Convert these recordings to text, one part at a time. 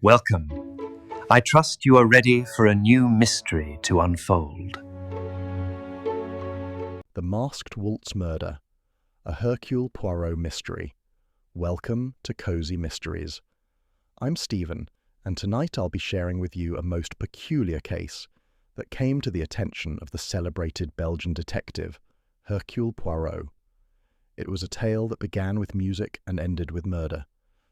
Welcome. I trust you are ready for a new mystery to unfold. The Masked Waltz Murder, a Hercule Poirot mystery. Welcome to Cozy Mysteries. I'm Stephen, and tonight I'll be sharing with you a most peculiar case that came to the attention of the celebrated Belgian detective, Hercule Poirot. It was a tale that began with music and ended with murder,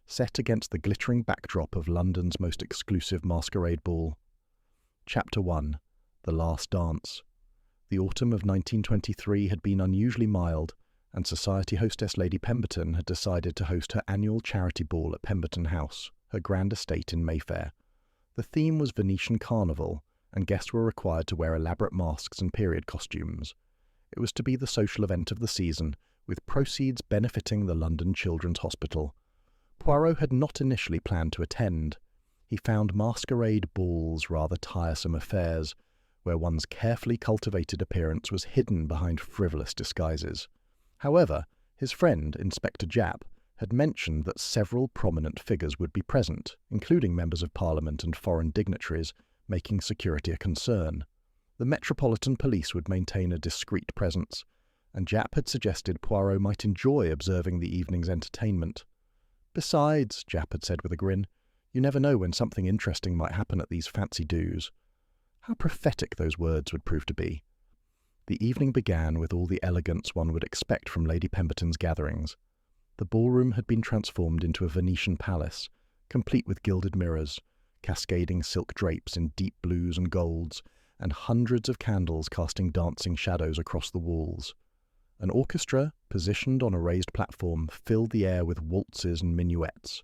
set against the glittering backdrop of London's most exclusive masquerade ball. Chapter 1. The Last Dance. The autumn of 1923 had been unusually mild, and society hostess Lady Pemberton had decided to host her annual charity ball at Pemberton House, her grand estate in Mayfair. The theme was Venetian Carnival, and guests were required to wear elaborate masks and period costumes. It was to be the social event of the season, with proceeds benefiting the London Children's Hospital. Poirot had not initially planned to attend. He found masquerade balls rather tiresome affairs, where one's carefully cultivated appearance was hidden behind frivolous disguises. However, his friend, Inspector Japp, had mentioned that several prominent figures would be present, including members of Parliament and foreign dignitaries, making security a concern. The Metropolitan Police would maintain a discreet presence, and Japp had suggested Poirot might enjoy observing the evening's entertainment. "Besides," Japp had said with a grin, "you never know when something interesting might happen at these fancy-doos." How prophetic those words would prove to be. The evening began with all the elegance one would expect from Lady Pemberton's gatherings. The ballroom had been transformed into a Venetian palace, complete with gilded mirrors, cascading silk drapes in deep blues and golds, and hundreds of candles casting dancing shadows across the walls. An orchestra, positioned on a raised platform, filled the air with waltzes and minuets.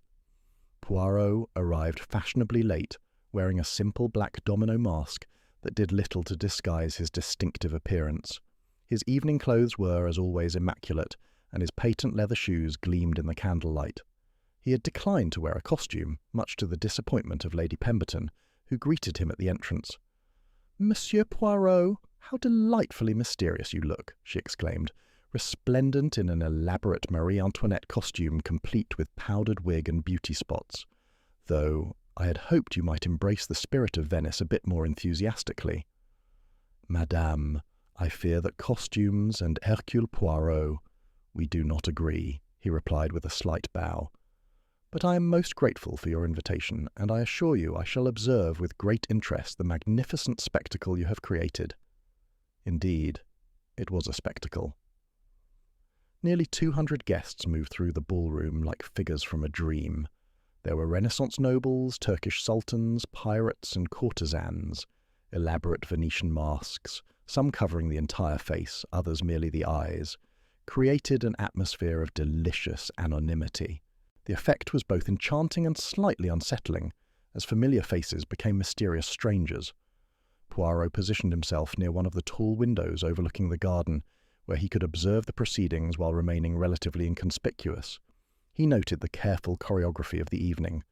Poirot arrived fashionably late, wearing a simple black domino mask that did little to disguise his distinctive appearance. His evening clothes were, as always, immaculate, and his patent leather shoes gleamed in the candlelight. He had declined to wear a costume, much to the disappointment of Lady Pemberton, who greeted him at the entrance. "Monsieur Poirot, how delightfully mysterious you look," she exclaimed, resplendent in an elaborate Marie Antoinette costume complete with powdered wig and beauty spots. "Though I had hoped you might embrace the spirit of Venice a bit more enthusiastically." "Madame, I fear that costumes and Hercule Poirot, we do not agree," he replied with a slight bow. "But I am most grateful for your invitation, and I assure you I shall observe with great interest the magnificent spectacle you have created." Indeed, it was a spectacle. Nearly 200 guests moved through the ballroom like figures from a dream. There were Renaissance nobles, Turkish sultans, pirates, and courtesans, elaborate Venetian masks, some covering the entire face, others merely the eyes, created an atmosphere of delicious anonymity. The effect was both enchanting and slightly unsettling, as familiar faces became mysterious strangers. Poirot positioned himself near one of the tall windows overlooking the garden, where he could observe the proceedings while remaining relatively inconspicuous. He noted the careful choreography of the evening,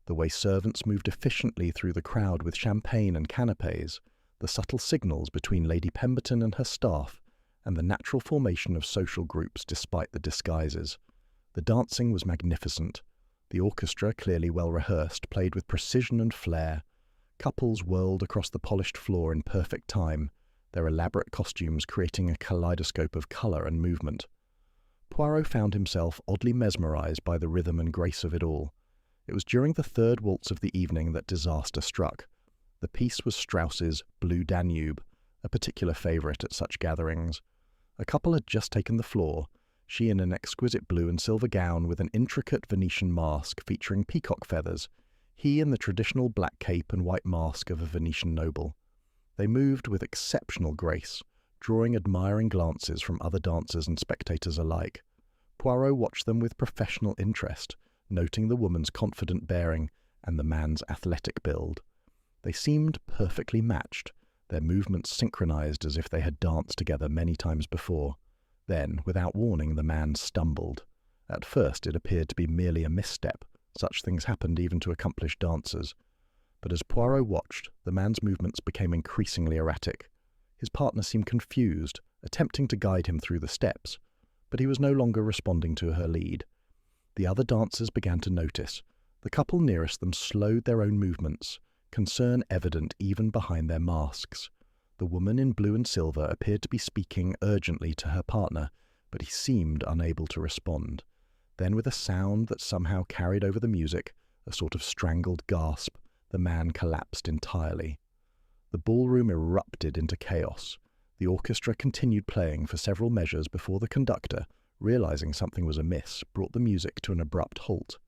the way servants moved efficiently through the crowd with champagne and canapes, the subtle signals between Lady Pemberton and her staff, and the natural formation of social groups despite the disguises. The dancing was magnificent. The orchestra, clearly well rehearsed, played with precision and flair. Couples whirled across the polished floor in perfect time, their elaborate costumes creating a kaleidoscope of colour and movement. Poirot found himself oddly mesmerised by the rhythm and grace of it all. It was during the third waltz of the evening that disaster struck. The piece was Strauss's Blue Danube, a particular favourite at such gatherings. A couple had just taken the floor, she in an exquisite blue and silver gown with an intricate Venetian mask featuring peacock feathers, he in the traditional black cape and white mask of a Venetian noble. They moved with exceptional grace, drawing admiring glances from other dancers and spectators alike. Poirot watched them with professional interest, noting the woman's confident bearing and the man's athletic build. They seemed perfectly matched, their movements synchronized as if they had danced together many times before. Then, without warning, the man stumbled. At first it appeared to be merely a misstep. Such things happened even to accomplished dancers. But as Poirot watched, the man's movements became increasingly erratic. His partner seemed confused, attempting to guide him through the steps, but he was no longer responding to her lead. The other dancers began to notice. The couple nearest them slowed their own movements, concern evident even behind their masks. The woman in blue and silver appeared to be speaking urgently to her partner, but he seemed unable to respond. Then, with a sound that somehow carried over the music, a sort of strangled gasp, the man collapsed entirely. The ballroom erupted into chaos. The orchestra continued playing for several measures before the conductor, realizing something was amiss, brought the music to an abrupt halt.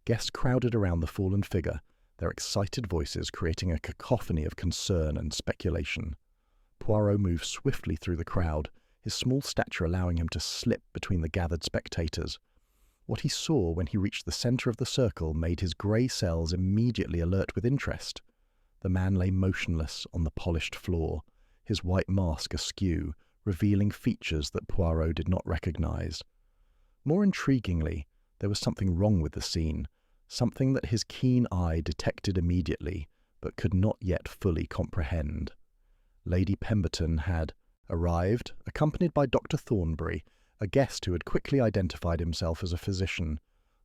Guests crowded around the fallen figure, their excited voices creating a cacophony of concern and speculation. Poirot moved swiftly through the crowd, his small stature allowing him to slip between the gathered spectators. What he saw when he reached the center of the circle made his grey cells immediately alert with interest. The man lay motionless on the polished floor, his white mask askew, revealing features that Poirot did not recognize. More intriguingly, there was something wrong with the scene, something that his keen eye detected immediately, but could not yet fully comprehend. Lady Pemberton had arrived, accompanied by Dr. Thornbury, a guest who had quickly identified himself as a physician.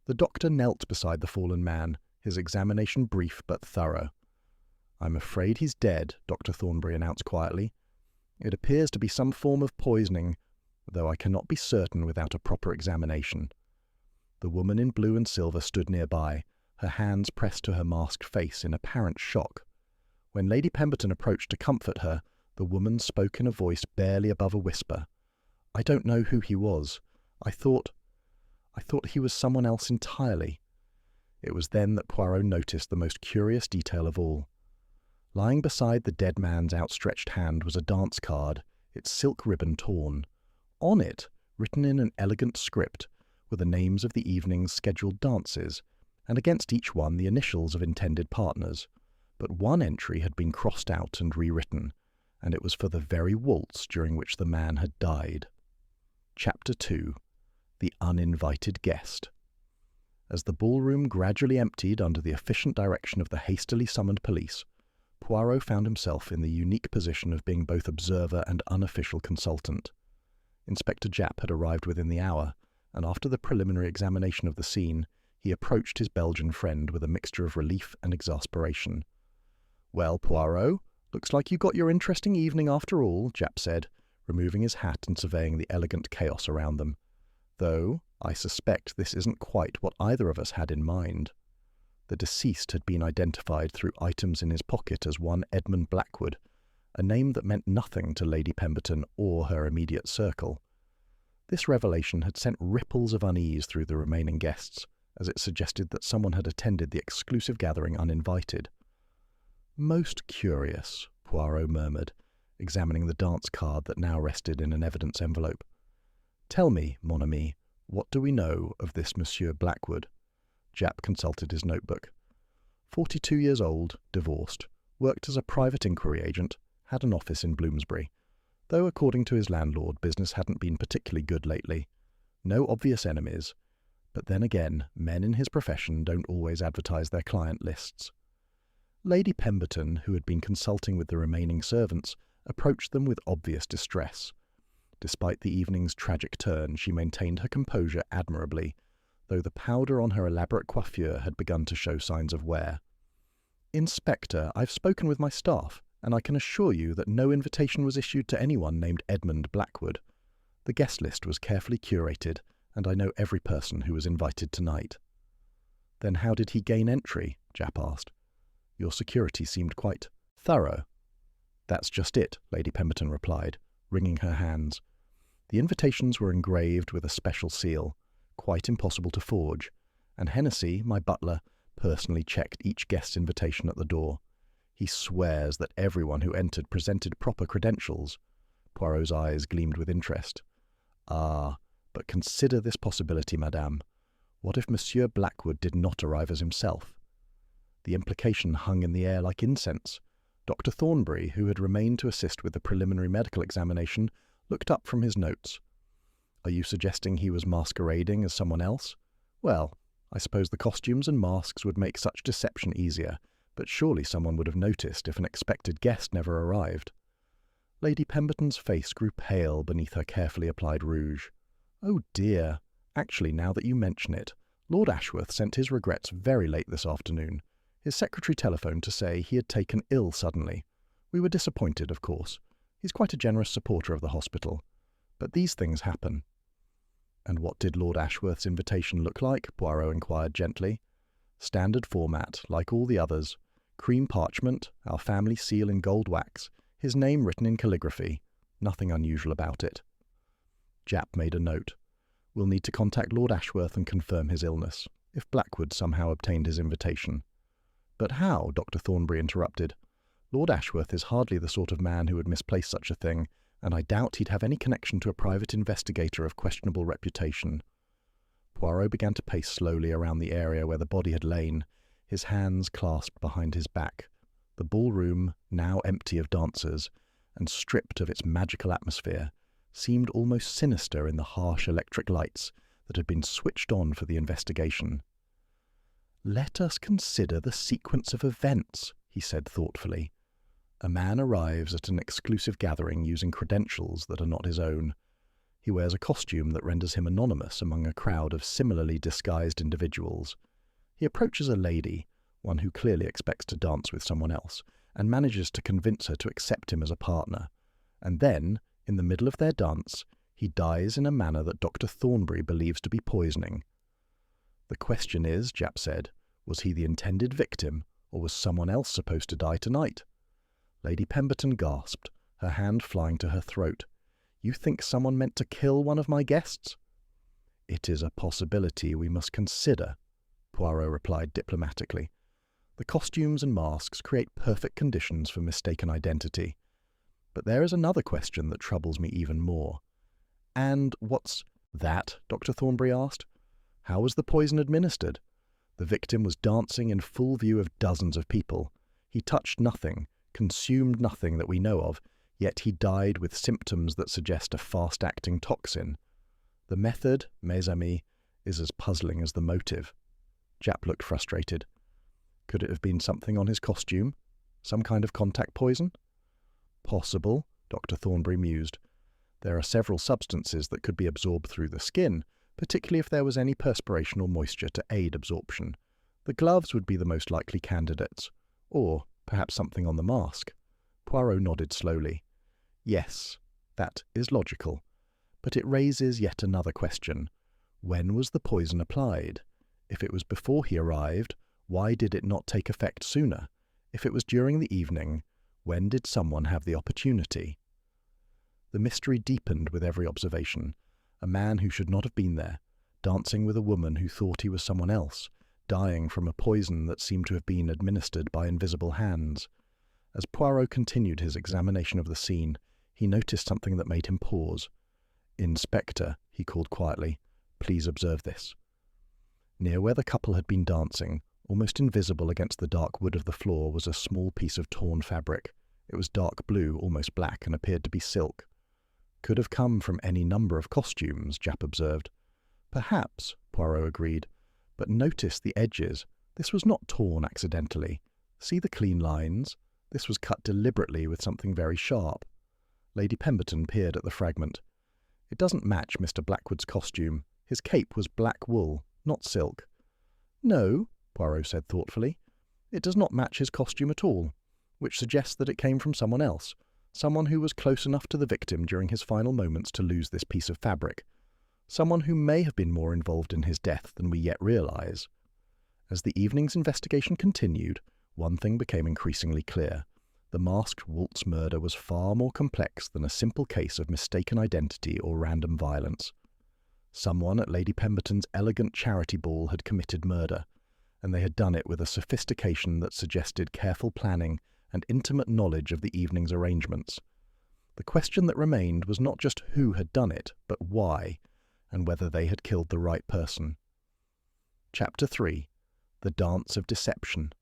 The doctor knelt beside the fallen man, his examination brief but thorough. "I'm afraid he's dead," Dr. Thornbury announced quietly. "It appears to be some form of poisoning, though I cannot be certain without a proper examination." The woman in blue and silver stood nearby, her hands pressed to her masked face in apparent shock. When Lady Pemberton approached to comfort her, the woman spoke in a voice barely above a whisper. "I don't know who he was. I thought he was someone else entirely." It was then that Poirot noticed the most curious detail of all. Lying beside the dead man's outstretched hand was a dance card, its silk ribbon torn. On it, written in an elegant script, were the names of the evening's scheduled dances, and against each one the initials of intended partners. But one entry had been crossed out and rewritten, and it was for the very waltz during which the man had died. Chapter 2. The Uninvited Guest. As the ballroom gradually emptied under the efficient direction of the hastily summoned police, Poirot found himself in the unique position of being both observer and unofficial consultant. Inspector Japp had arrived within the hour, and after the preliminary examination of the scene, he approached his Belgian friend with a mixture of relief and exasperation. "Well, Poirot, looks like you got your interesting evening after all," Japp said, removing his hat and surveying the elegant chaos around them. "Though, I suspect this isn't quite what either of us had in mind." The deceased had been identified through items in his pocket as one Edmund Blackwood, a name that meant nothing to Lady Pemberton or her immediate circle. This revelation had sent ripples of unease through the remaining guests, as it suggested that someone had attended the exclusive gathering uninvited. "Most curious," Poirot murmured, examining the dance card that now rested in an evidence envelope. "Tell me, mon ami, what do we know of this Monsieur Blackwood?" Japp consulted his notebook. 42 years old, divorced, worked as a private inquiry agent, had an office in Bloomsbury. Though, according to his landlord, business hadn't been particularly good lately. No obvious enemies. But then again, men in his profession don't always advertise their client lists. Lady Pemberton, who had been consulting with the remaining servants, approached them with obvious distress. Despite the evening's tragic turn, she maintained her composure admirably, though the powder on her elaborate coiffure had begun to show signs of wear. "Inspector, I've spoken with my staff, and I can assure you that no invitation was issued to anyone named Edmund Blackwood. The guest list was carefully curated, and I know every person who was invited tonight." "Then how did he gain entry?" Japp asked. "Your security seemed quite thorough." "That's just it," Lady Pemberton replied, wringing her hands. "The invitations were engraved with a special seal, quite impossible to forge, and Hennessy, my butler, personally checked each guest's invitation at the door. He swears that everyone who entered presented proper credentials." Poirot's eyes gleamed with interest. "Ah, but consider this possibility, madame. What if Monsieur Blackwood did not arrive as himself?" The implication hung in the air like incense. Dr. Thornbury, who had remained to assist with the preliminary medical examination, looked up from his notes. "Are you suggesting he was masquerading as someone else? Well, I suppose the costumes and masks would make such deception easier, but surely someone would have noticed if an expected guest never arrived." Lady Pemberton's face grew pale beneath her carefully applied rouge. "Oh dear, actually now that you mention it, Lord Ashworth sent his regrets very late this afternoon. His secretary telephoned to say he had taken ill suddenly. We were disappointed, of course. He's quite a generous supporter of the hospital. But these things happen. And what did Lord Ashworth's invitation look like? Poirot inquired gently. Standard format, like all the others. Cream parchment, our family seal in gold wax, his name written in calligraphy. Nothing unusual about it. Japp made a note. We'll need to contact Lord Ashworth and confirm his illness, if Blackwood somehow obtained his invitation. But how? Dr. Thornbury interrupted. Lord Ashworth is hardly the sort of man who would misplace such a thing, and I doubt he'd have any connection to a private investigator of questionable reputation. Poirot began to pace slowly around the area where the body had lain, his hands clasped behind his back. The ballroom, now empty of dancers, and stripped of its magical atmosphere, seemed almost sinister in the harsh electric lights that had been switched on for the investigation. "Let us consider the sequence of events," he said thoughtfully. A man arrives at an exclusive gathering using credentials that are not his own. He wears a costume that renders him anonymous among a crowd of similarly disguised individuals. He approaches a lady, one who clearly expects to dance with someone else, and manages to convince her to accept him as a partner. And then, in the middle of their dance, he dies in a manner that Dr. Thornbury believes to be poisoning. The question is, Japp said, was he the intended victim, or was someone else supposed to die tonight? Lady Pemberton gasped, her hand flying to her throat. You think someone meant to kill one of my guests? It is a possibility we must consider, Poirot replied diplomatically. The costumes and masks create perfect conditions for mistaken identity. But there is another question that troubles me even more. And what's that? Dr. Thornbury asked. How was the poison administered? The victim was dancing in full view of dozens of people. He touched nothing, consumed nothing that we know of, yet he died with symptoms that suggest a fast-acting toxin. The method, mes amis, is as puzzling as the motive. Japp looked frustrated. Could it have been something on his costume? Some kind of contact poison? Possible, Dr. Thornbury mused. There are several substances that could be absorbed through the skin, particularly if there was any perspiration or moisture to aid absorption. The gloves would be the most likely candidates. Or perhaps something on the mask. Poirot nodded slowly. Yes, that is logical. But it raises yet another question. When was the poison applied? If it was before he arrived, why did it not take effect sooner? If it was during the evening, when did someone have the opportunity? The mystery deepened with every observation. A man who should not have been there, dancing with a woman who thought he was someone else, dying from a poison that seemed to have been administered by invisible hands. As Poirot continued his examination of the scene, he noticed something that made him pause. "Inspector," he called quietly, "please observe this." Near where the couple had been dancing, almost invisible against the dark wood of the floor, was a small piece of torn fabric. It was dark blue, almost black, and appeared to be silk. Could have come from any number of costumes, Japp observed. Perhaps, Poirot agreed, but notice the edges. This was not torn accidentally. See the clean lines? This was cut deliberately with something very sharp. Lady Pemberton peered at the fragment. It doesn't match Mr. Blackwood's costume. His cape was black wool, not silk. No, Poirot said thoughtfully. It does not match his costume at all, which suggests that it came from someone else, someone who was close enough to the victim during his final moments to lose this piece of fabric, someone who may have been more involved in his death than we yet realize. As the evening's investigation continued, one thing became increasingly clear. The masked waltz murder was far more complex than a simple case of mistaken identity or random violence. Someone at Lady Pemberton's elegant charity ball had committed murder, and they had done it with a sophistication that suggested careful planning and intimate knowledge of the evening's arrangements. The question that remained was not just who had done it, but why, and whether they had killed the right person. Chapter 3. The Dance of Deception.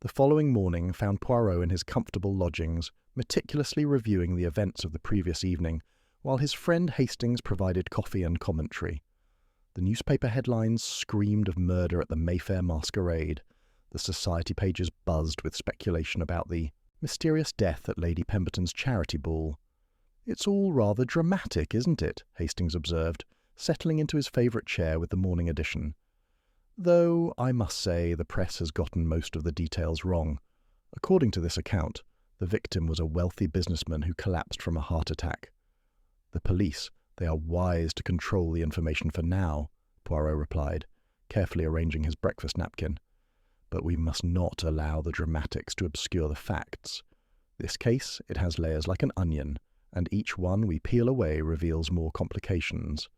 The following morning found Poirot in his comfortable lodgings, meticulously reviewing the events of the previous evening, while his friend Hastings provided coffee and commentary. The newspaper headlines screamed of murder at the Mayfair masquerade. The society pages buzzed with speculation about the mysterious death at Lady Pemberton's charity ball. "It's all rather dramatic, isn't it?" Hastings observed, settling into his favourite chair with the morning edition. Though I must say the press has gotten most of the details wrong. According to this account, the victim was a wealthy businessman who collapsed from a heart attack. The police, they are wise to control the information for now, Poirot replied, carefully arranging his breakfast napkin. But we must not allow the dramatics to obscure the facts. This case, it has layers like an onion, and each one we peel away reveals more complications.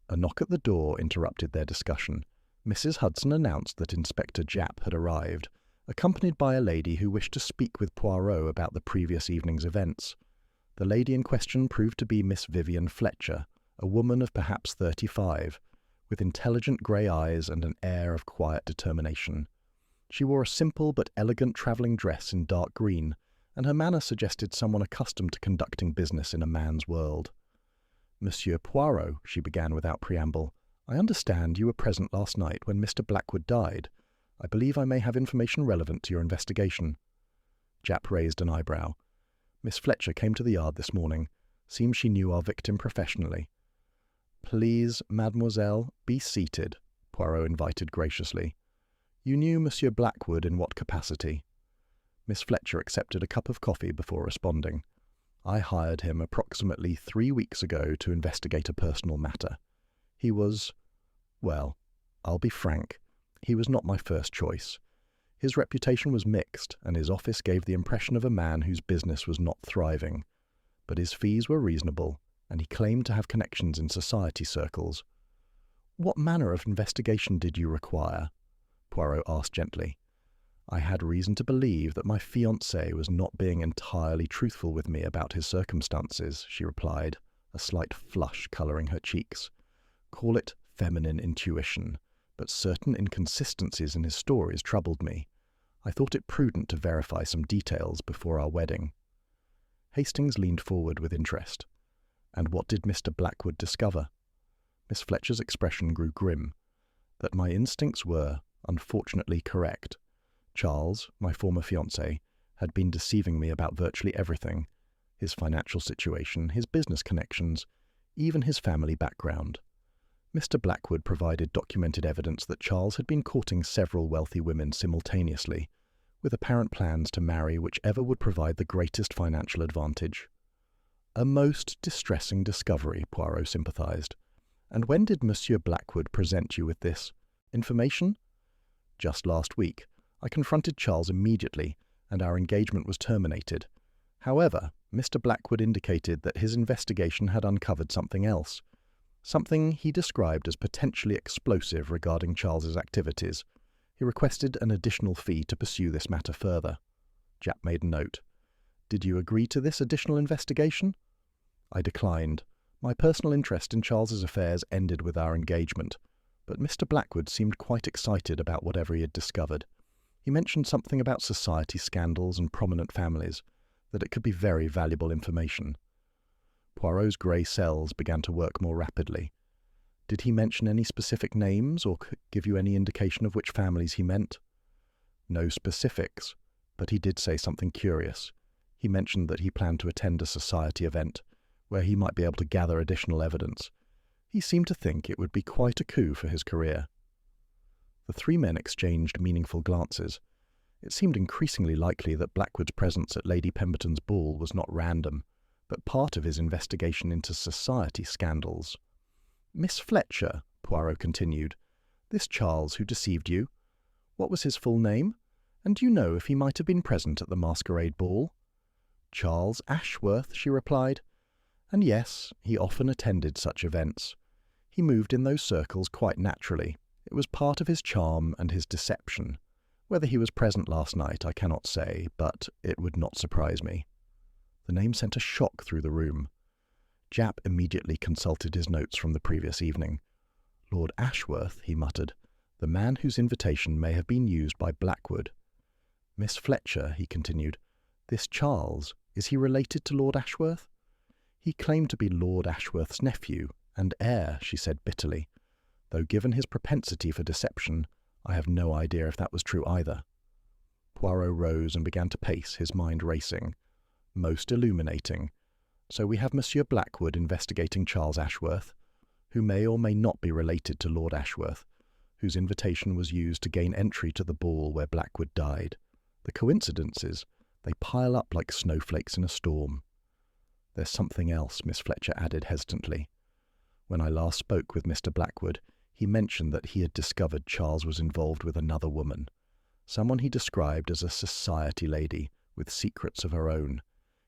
A knock at the door interrupted their discussion. Mrs. Hudson announced that Inspector Japp had arrived, accompanied by a lady who wished to speak with Poirot about the previous evening's events. The lady in question proved to be Miss Vivian Fletcher, a woman of perhaps 35, with intelligent grey eyes and an air of quiet determination. She wore a simple but elegant travelling dress in dark green, and her manner suggested someone accustomed to conducting business in a man's world. "Monsieur Poirot," she began without preamble, "I understand you were present last night when Mr. Blackwood died. I believe I may have information relevant to your investigation." Japp raised an eyebrow. "Miss Fletcher came to the yard this morning. Seems she knew our victim professionally." "Please, mademoiselle, be seated," Poirot invited graciously. "You knew Monsieur Blackwood in what capacity?" Miss Fletcher accepted a cup of coffee before responding. "I hired him approximately 3 weeks ago to investigate a personal matter. He was, well, I'll be frank, he was not my first choice. His reputation was mixed, and his office gave the impression of a man whose business was not thriving. But his fees were reasonable, and he claimed to have connections in society circles." "What manner of investigation did you require?" Poirot asked gently. "I had reason to believe that my fiancé was not being entirely truthful with me about his circumstances," she replied, a slight flush colouring her cheeks. "Call it feminine intuition, but certain inconsistencies in his stories troubled me. I thought it prudent to verify some details before our wedding." Hastings leaned forward with interest. "And what did Mr. Blackwood discover?" Miss Fletcher's expression grew grim. "That my instincts were, unfortunately, correct. Charles, my former fiancé, had been deceiving me about virtually everything: his financial situation, his business connections, even his family background. Mr. Blackwood provided documented evidence that Charles had been courting several wealthy women simultaneously, with apparent plans to marry whichever would provide the greatest financial advantage." "A most distressing discovery," Poirot sympathized. "And when did Monsieur Blackwood present you with this information?" "Just last week. I confronted Charles immediately, and our engagement was terminated. However, Mr. Blackwood indicated that his investigation had uncovered something else, something he described as potentially explosive regarding Charles's activities. He requested an additional fee to pursue this matter further." Japp made a note. "Did you agree to this additional investigation?" "I declined. My personal interest in Charles's affairs ended with our engagement, but Mr. Blackwood seemed quite excited about whatever he had discovered. He mentioned something about society scandals and prominent families, that it could be very valuable information." Poirot's grey cells began to work more rapidly. "Did he mention any specific names, or give you any indication of which families he meant?" "No specifics, but he did say something curious. He mentioned that he planned to attend a society event, where he might be able to gather additional evidence. He seemed to think it would be quite a coup for his career." The three men exchanged meaningful glances. It seemed increasingly likely that Blackwood's presence at Lady Pemberton's ball was not random, but part of his investigation into society scandals. "Miss Fletcher," Poirot continued, "this Charles who deceived you, what was his full name? And do you know if he might have been present at the masquerade ball?" "Charles Ashworth," she replied. "And yes, he often attended such events. He moved in those circles quite naturally. It was part of his charm and his deception. Whether he was present last night, I cannot say, but it would not surprise me." The name sent a shock through the room. Japp immediately consulted his notes from the previous evening. "Lord Ashworth," he muttered, "the man whose invitation may have been used by Blackwood. Miss Fletcher," he continued, "this Charles, is he related to Lord Ashworth?" "He claimed to be Lord Ashworth's nephew and heir," she said bitterly, "though given his propensity for deception, I have no idea if that was true either." Poirot rose and began to pace, his mind racing. "Most illuminating. So we have Monsieur Blackwood investigating Charles Ashworth, who may or may not be related to Lord Ashworth. whose invitation was used to gain entry to the ball where Blackwood died. The coincidences, they pile up like snowflakes in a storm. There's something else, Miss Fletcher added hesitantly. When I last spoke with Mr. Blackwood, he mentioned that he had discovered Charles was involved with another woman, someone he described as a society lady with secrets of her own.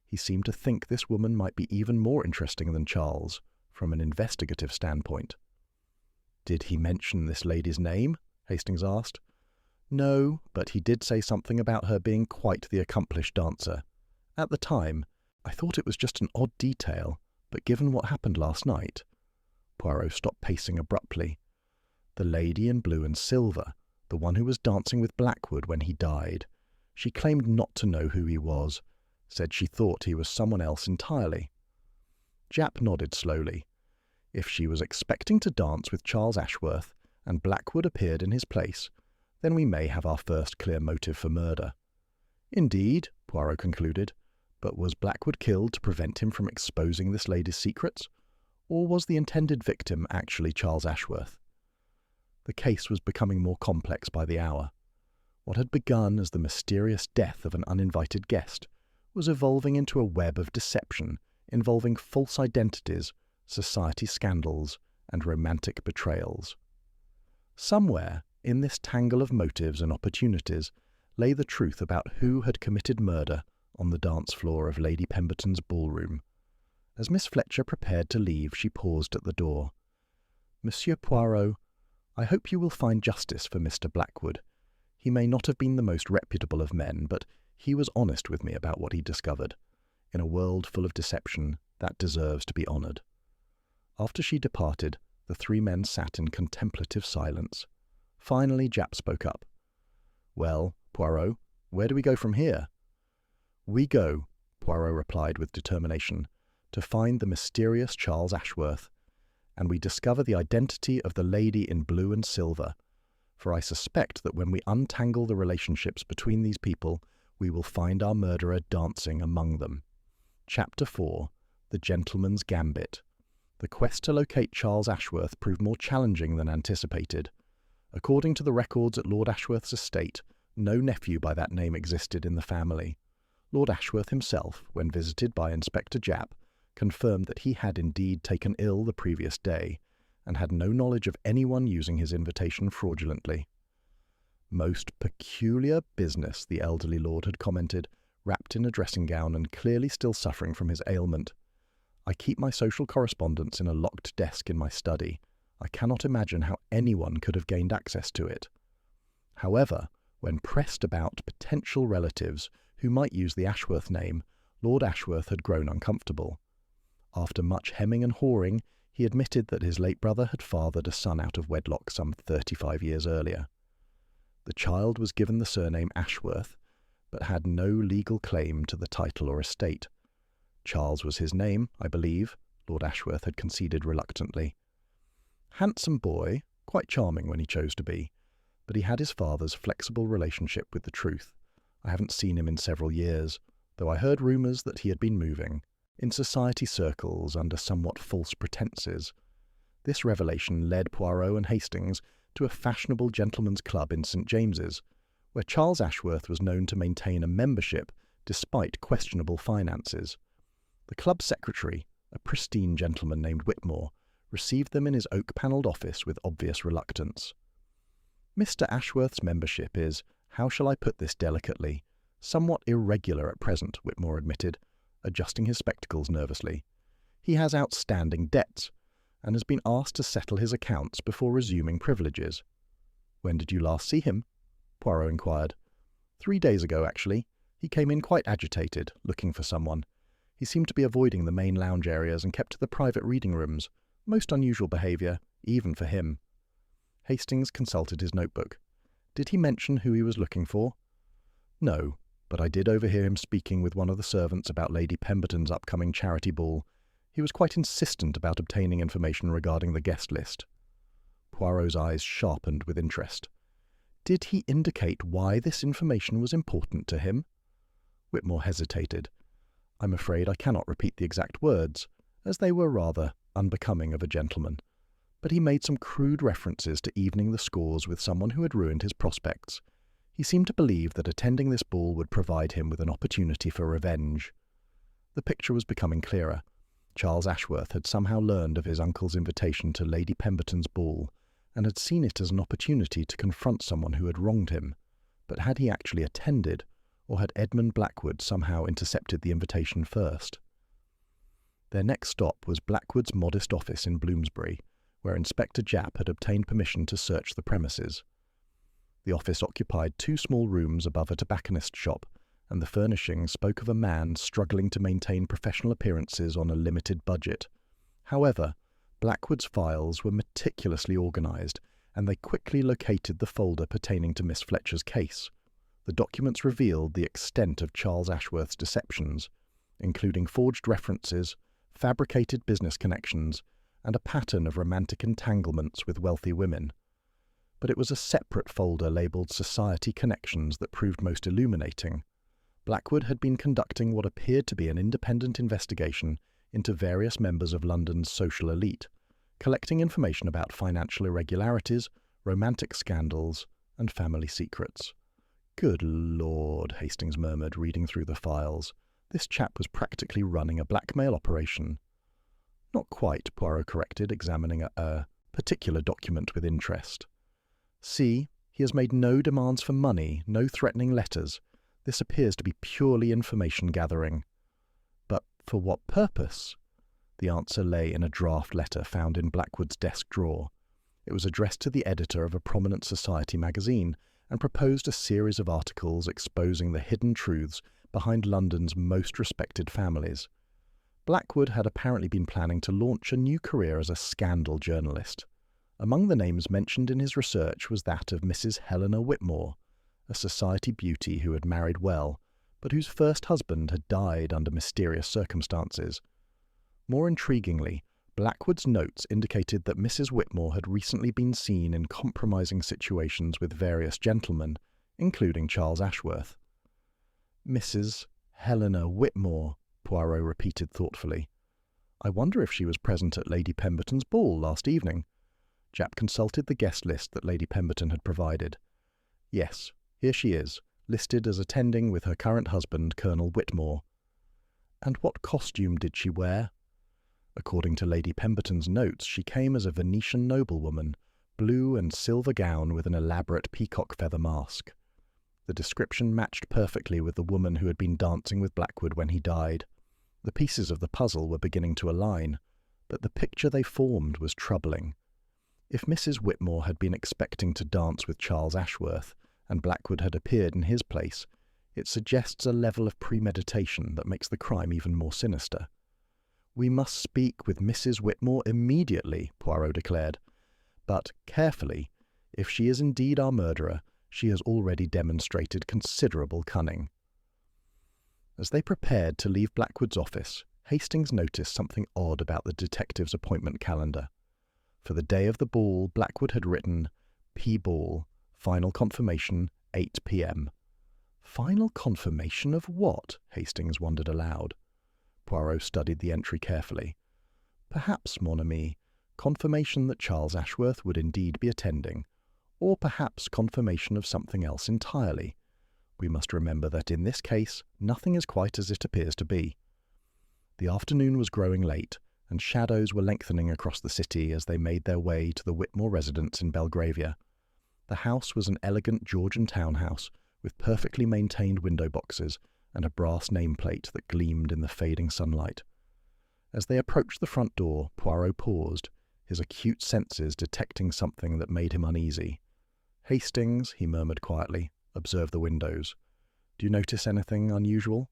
He seemed to think this woman might be even more interesting than Charles, from an investigative standpoint. "Did he mention this lady's name?" Hastings asked. "No, but he did say something about her being quite the accomplished dancer. At the time, I thought it was just an odd detail, but given what happened last night—" Poirot stopped pacing abruptly. "The lady in blue and silver, the one who was dancing with Blackwood when he died, she claimed not to know who he was, said she thought he was someone else entirely." Japp nodded slowly. If she was expecting to dance with Charles Ashworth, and Blackwood appeared in his place, then we may have our first clear motive for murder. "Indeed," Poirot concluded, "but was Blackwood killed to prevent him from exposing this lady's secrets? Or was the intended victim actually Charles Ashworth?" The case was becoming more complex by the hour. What had begun as the mysterious death of an uninvited guest was evolving into a web of deception involving false identities, society scandals, and romantic betrayals. Somewhere in this tangle of motives and opportunities lay the truth about who had committed murder on the dance floor of Lady Pemberton's ballroom. As Miss Fletcher prepared to leave, she paused at the door. "Monsieur Poirot, I hope you will find justice for Mr. Blackwood. He may not have been the most reputable of men, but he was honest with me about what he discovered. In a world full of deception, that deserves to be honoured." After she departed, the three men sat in contemplative silence. Finally, Japp spoke up. "Well, Poirot, where do we go from here?" "We go," Poirot replied with determination, "to find the mysterious Charles Ashworth, and we discover the identity of the lady in blue and silver, for I suspect that when we untangle the relationships between these people, we will find our murderer dancing among them." Chapter 4. The Gentleman's Gambit. The quest to locate Charles Ashworth proved more challenging than anticipated. According to the records at Lord Ashworth's estate, no nephew by that name existed in the family. Lord Ashworth himself, when visited by Inspector Japp, confirmed that he had indeed taken ill the previous day, and had no knowledge of anyone using his invitation fraudulently. "Most peculiar business," the elderly lord had commented, wrapped in a dressing gown and clearly still suffering from his ailment. "I keep my social correspondence in a locked desk in my study. I cannot imagine how anyone could have gained access to it." However, when pressed about potential relatives who might use the Ashworth name, Lord Ashworth had grown uncomfortable. After much hemming and hawing, he admitted that his late brother had fathered a son out of wedlock some 35 years earlier. The child was given the surname Ashworth, but had no legal claim to the title or estate. Charles was his name, I believe, Lord Ashworth had conceded reluctantly. Handsome boy, quite charming when he chose to be, but he had his father's flexible relationship with the truth. I haven't seen him in several years, though I heard rumours that he had been moving, in society circles under somewhat false pretences. This revelation led Poirot and Hastings to a fashionable gentlemen's club in St. James's, where Charles Ashworth was known to maintain a membership despite questionable finances. The club secretary, a pristine gentleman named Whitmore, received them in his oak-panelled office with obvious reluctance. "Mr. Ashworth's membership is, how shall I put this delicately, somewhat irregular at present," Whitmore admitted, adjusting his spectacles nervously. "He has outstanding debts, and has been asked to settle his accounts before resuming privileges." "When did you last see him?" Poirot inquired. 3 days ago, actually. He came in quite agitated, looking for someone. He seemed to be avoiding the main lounge areas and kept to the private reading rooms. Most unusual behaviour, even for him." Hastings consulted his notebook. "Did he mention who he was looking for?" "No, but I did overhear him speaking with one of the servants about Lady Pemberton's upcoming charity ball. He was quite insistent about obtaining information regarding the guest list." Poirot's eyes sharpened with interest. "Did he indicate why this information was important to him?" Whitmore hesitated. "I'm afraid I cannot repeat the exact words, as they were rather unbecoming of a gentleman. but he made some crude references to evening the scores with someone who had ruined his prospects. He seemed to believe that attending this ball would provide him with an opportunity for revenge. The picture was becoming clearer. Charles Ashworth had somehow learned of his uncle's invitation to Lady Pemberton's ball, and had seen it as an opportunity to confront someone who had wronged him. But had he actually attended, or had Edmund Blackwood somehow intercepted the invitation first? Their next stop was Blackwood's modest office in Bloomsbury, where Inspector Japp had obtained permission to search the premises. The office occupied 2 small rooms above a tobacconist shop, and the furnishings spoke of a man struggling to maintain professional appearances on a limited budget. However, Blackwood's files were meticulously organised, and they quickly located the folder pertaining to Miss Fletcher's case. The documents revealed the extent of Charles Ashworth's deceptions, including forged references, fabricated business connections, and a pattern of romantic entanglements with wealthy women. But it was a separate folder labelled Society Connections that proved most illuminating. Blackwood had been conducting what appeared to be an independent investigation into various members of London's social elite, collecting information about financial irregularities, romantic scandals, and family secrets. "Good Lord," Hastings murmured, reading through the files. "This chap was practically running a blackmail operation." "Not quite," Poirot corrected, examining a particular document with interest. "See, he has made no demands for money, no threatening letters. This appears to be purely information gathering." "But for what purpose?" The answer lay in a draft letter found in Blackwood's desk drawer. It was addressed to the editor of a prominent society magazine, and proposed a series of articles exposing the hidden truths behind London's most respected families. Blackwood had apparently been planning to launch a new career as a scandal journalist. Among the names mentioned in his research was that of Mrs. Helena Whitmore, a society beauty who had married well, but whose first husband had died under mysterious circumstances. More intriguingly, Blackwood's notes indicated that Mrs. Whitmore had recently been seen in compromising situations with various gentlemen, including Charles Ashworth. "Mrs. Helena Whitmore," Poirot repeated thoughtfully. "I wonder if she was present at Lady Pemberton's ball last evening." Japp consulted the guest list that Lady Pemberton had provided. "Yes, here she is, listed as attending with her current husband, Colonel Whitmore." "And what costume did she wear?" According to Lady Pemberton's notes, she came as a Venetian noblewoman, blue and silver gown with an elaborate peacock feather mask. The description matched perfectly with the woman who had been dancing with Blackwood when he died. The pieces of the puzzle were beginning to align, but the picture they formed was troubling. If Mrs. Whitmore had been expecting to dance with Charles Ashworth, and Blackwood had appeared in his place, it suggests a level of premeditation that makes the crime even more sinister. "We must speak with Mrs. Whitmore immediately," Poirot declared. "But carefully. If she is indeed our murderer, she has already demonstrated considerable cunning." As they prepared to leave Blackwood's office, Hastings noticed something odd about the detective's appointment calendar. For the day of the ball, Blackwood had written, "P. Ball, final confirmation, 8 p.m. "Final confirmation of what?" Hastings wondered aloud. Poirot studied the entry carefully. "Perhaps, mon ami, confirmation that Charles Ashworth would indeed be attending, or perhaps confirmation of something else entirely. We must remember that in this case, nothing is quite as it appears to be." The afternoon was growing late, and shadows were lengthening across the city as they made their way to the Whitmore residence in Belgravia. The house was an elegant Georgian townhouse, with perfectly maintained window boxes and a brass nameplate that gleamed in the fading sunlight. As they approached the front door, Poirot paused, his acute senses detecting something that made him uneasy. "Hastings," he murmured quietly, "observe the windows. Do you notice anything unusual?"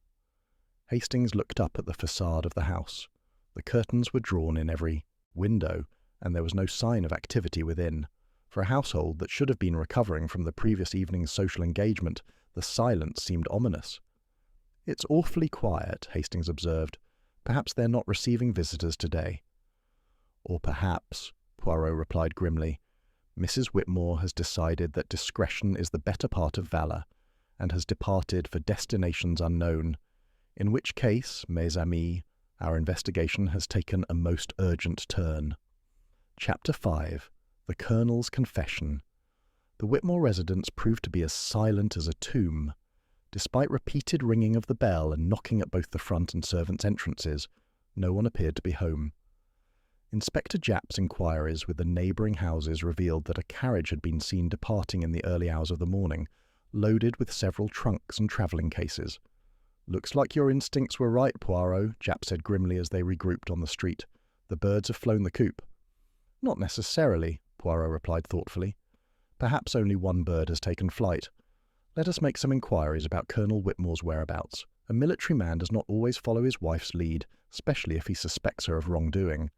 Hastings looked up at the facade of the house. The curtains were drawn in every window, and there was no sign of activity within. For a household that should have been recovering from the previous evening's social engagement, the silence seemed ominous. "It's awfully quiet," Hastings observed. "Perhaps they're not receiving visitors today." "Or perhaps," Poirot replied grimly, "Mrs. Whitmore has decided that discretion is the better part of valour, and has departed for destinations unknown, in which case, mes amis, our investigation has taken a most urgent turn." Chapter 5. The Colonel's Confession. The Whitmore residence proved to be as silent as a tomb. Despite repeated ringing of the bell and knocking at both the front and servants' entrances, no one appeared to be home. Inspector Japp's inquiries with the neighbouring houses revealed that a carriage had been seen departing in the early hours of the morning, loaded with several trunks and travelling cases. "Looks like your instincts were right, Poirot," Japp said grimly as they regrouped on the street. "The birds have flown the coop." "Not necessarily," Poirot replied thoughtfully. "Perhaps only one bird has taken flight. Let us make some inquiries about Colonel Whitmore's whereabouts. A military man does not always follow his wife's lead, especially if he suspects her of wrongdoing."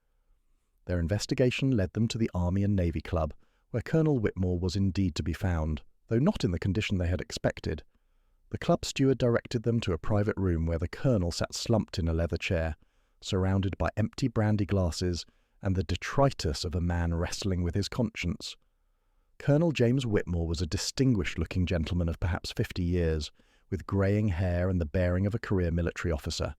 Their investigation led them to the Army and Navy Club, where Colonel Whitmore was indeed to be found, though not in the condition they had expected. The club steward directed them to a private room where the colonel sat slumped in a leather chair, surrounded by empty brandy glasses and the detritus of a man wrestling with his conscience. Colonel James Whitmore was a distinguished-looking gentleman of perhaps 50 years, with greying hair and the bearing of a career military officer.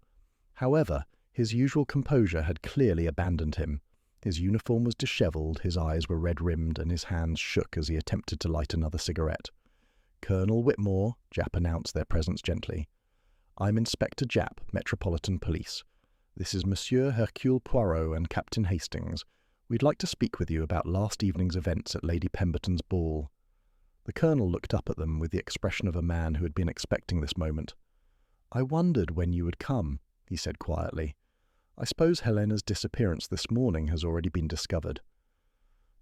However, his usual composure had clearly abandoned him. His uniform was dishevelled, his eyes were red-rimmed, and his hands shook as he attempted to light another cigarette. "Colonel Whitmore," Japp announced their presence gently. "I'm Inspector Japp, Metropolitan Police. This is Monsieur Hercule Poirot and Captain Hastings. We'd like to speak with you about last evening's events at Lady Pemberton's ball." The colonel looked up at them with the expression of a man who had been expecting this moment. "I wondered when you would come," he said quietly. "I suppose Helena's disappearance this morning has already been discovered."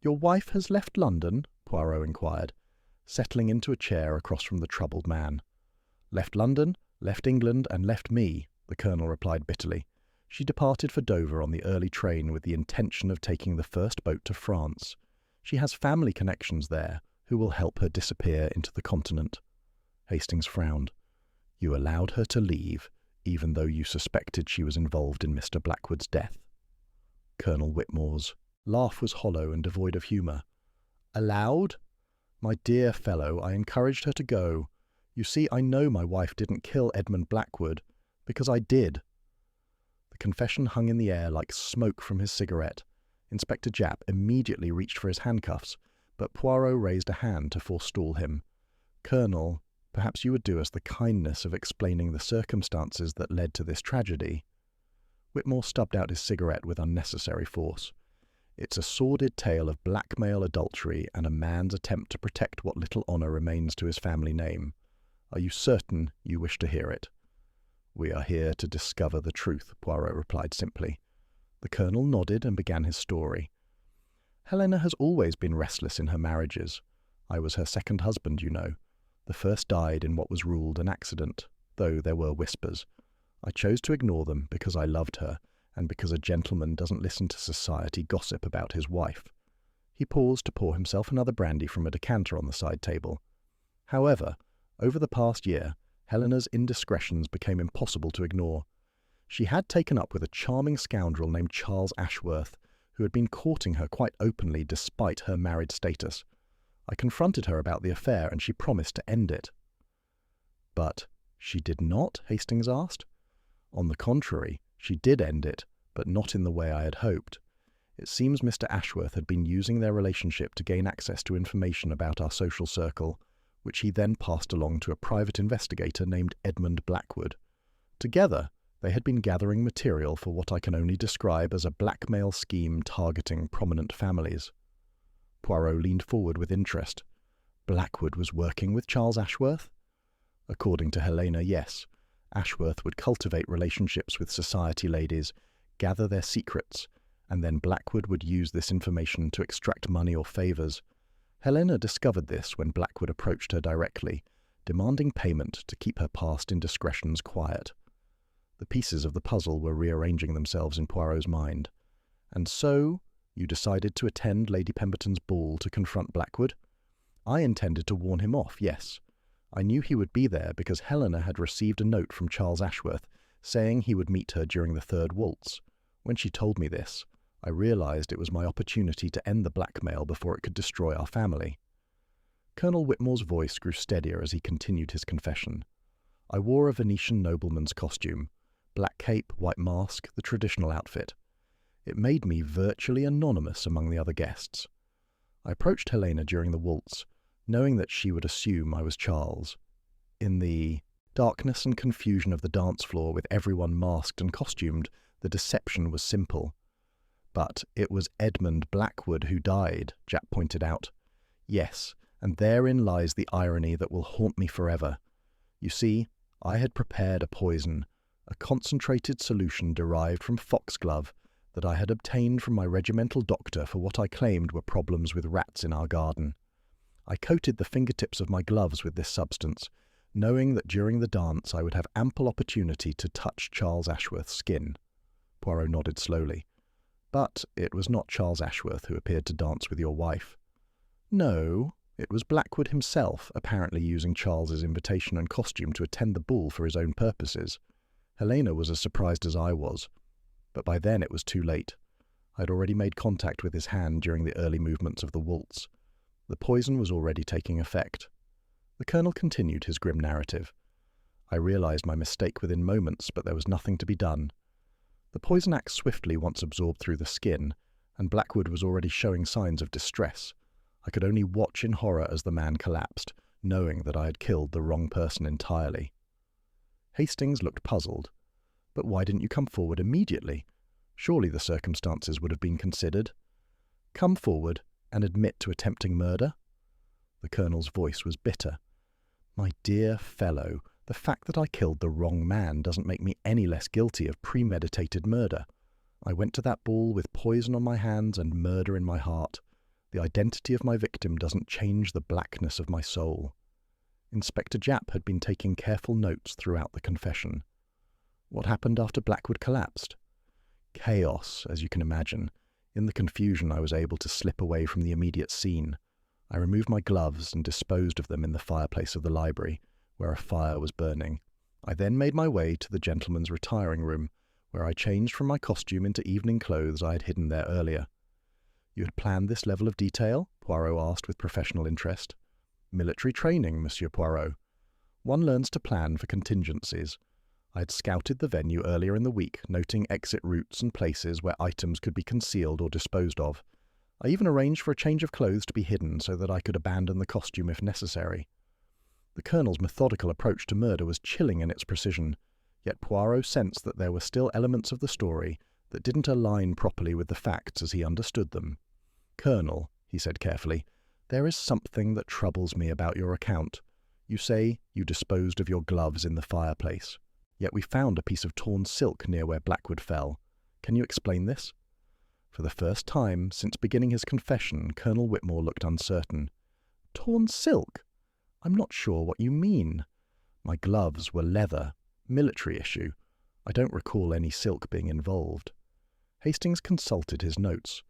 "Your wife has left London?" Poirot inquired, settling into a chair across from the troubled man. "Left London, left England, and left me," the colonel replied bitterly. "She departed for Dover on the early train with the intention of taking the first boat to France. She has family connections there who will help her disappear into the continent." Hastings frowned. "You allowed her to leave, even though you suspected she was involved in Mr. Blackwood's death?" Colonel Whitmore's laugh was hollow and devoid of humour. "Allowed? My dear fellow, I encouraged her to go. You see, I know my wife didn't kill Edmund Blackwood, because I did." The confession hung in the air like smoke from his cigarette. Inspector Japp immediately reached for his handcuffs, but Poirot raised a hand to forestall him. "Colonel, perhaps you would do us the kindness of explaining the circumstances that led to this tragedy." Whitmore stubbed out his cigarette with unnecessary force. "It's a sordid tale of blackmail, adultery, and a man's attempt to protect what little honour remains to his family name. Are you certain you wish to hear it?" "We are here to discover the truth," Poirot replied simply. The colonel nodded and began his story. "Helena has always been restless in her marriages. I was her second husband, you know. The first died in what was ruled an accident, though there were whispers. I chose to ignore them because I loved her, and because a gentleman doesn't listen to society gossip about his wife." He paused to pour himself another brandy from a decanter on the side table. "However, over the past year, Helena's indiscretions became impossible to ignore. She had taken up with a charming scoundrel named Charles Ashworth, who had been courting her quite openly despite her married status. I confronted her about the affair, and she promised to end it." "But she did not?" Hastings asked. "On the contrary, she did end it, but not in the way I had hoped. It seems Mr. Ashworth had been using their relationship to gain access to information about our social circle, which he then passed along to a private investigator named Edmund Blackwood. Together, they had been gathering material for what I can only describe as a blackmail scheme targeting prominent families." Poirot leaned forward with interest. "Blackwood was working with Charles Ashworth?" "According to Helena, yes. Ashworth would cultivate relationships with society ladies, gather their secrets, and then Blackwood would use this information to extract money or favours. Helena discovered this when Blackwood approached her directly, demanding payment to keep her past indiscretions quiet." The pieces of the puzzle were rearranging themselves in Poirot's mind. "And so, you decided to attend Lady Pemberton's ball to confront Blackwood?" "I intended to warn him off, yes. I knew he would be there because Helena had received a note from Charles Ashworth saying he would meet her during the third waltz. When she told me this, I realised it was my opportunity to end the blackmail before it could destroy our family." Colonel Whitmore's voice grew steadier as he continued his confession. "I wore a Venetian nobleman's costume. Black cape, white mask, the traditional outfit. It made me virtually anonymous among the other guests. I approached Helena during the waltz, knowing that she would assume I was Charles. In the darkness and confusion of the dance floor with everyone masked and costumed, the deception was simple. But it was Edmund Blackwood who died, Japp pointed out. Yes, and therein lies the irony that will haunt me forever. You see, I had prepared a poison, a concentrated solution derived from foxglove that I had obtained from my regimental doctor for what I claimed were problems with rats in our garden. I coated the fingertips of my gloves with this substance, knowing that during the dance I would have ample opportunity to touch Charles Ashworth's skin. Poirot nodded slowly. But it was not Charles Ashworth who appeared to dance with your wife. No, it was Blackwood himself, apparently using Charles's invitation and costume to attend the ball for his own purposes. Helena was as surprised as I was. But by then it was too late. I had already made contact with his hand during the early movements of the waltz. The poison was already taking effect. The Colonel continued his grim narrative. I realized my mistake within moments, but there was nothing to be done. The poison acts swiftly once absorbed through the skin, and Blackwood was already showing signs of distress. I could only watch in horror as the man collapsed, knowing that I had killed the wrong person entirely. Hastings looked puzzled. But why didn't you come forward immediately? Surely the circumstances would have been considered. Come forward and admit to attempting murder? The Colonel's voice was bitter. My dear fellow, the fact that I killed the wrong man doesn't make me any less guilty of premeditated murder. I went to that ball with poison on my hands and murder in my heart. The identity of my victim doesn't change the blackness of my soul. Inspector Japp had been taking careful notes throughout the confession. What happened after Blackwood collapsed? Chaos, as you can imagine. In the confusion, I was able to slip away from the immediate scene. I removed my gloves and disposed of them in the fireplace of the library, where a fire was burning. I then made my way to the gentleman's retiring room, where I changed from my costume into evening clothes I had hidden there earlier. You had planned this level of detail? Poirot asked with professional interest. Military training, Monsieur Poirot. One learns to plan for contingencies. I had scouted the venue earlier in the week, noting exit routes and places where items could be concealed or disposed of. I even arranged for a change of clothes to be hidden so that I could abandon the costume if necessary. The Colonel's methodical approach to murder was chilling in its precision, yet Poirot sensed that there were still elements of the story that didn't align properly with the facts as he understood them. Colonel, he said carefully, there is something that troubles me about your account. You say you disposed of your gloves in the fireplace. Yet we found a piece of torn silk near where Blackwood fell. Can you explain this? For the first time since beginning his confession, Colonel Whitmore looked uncertain. Torn silk? I'm not sure what you mean. My gloves were leather, military issue. I don't recall any silk being involved. Hastings consulted his notes.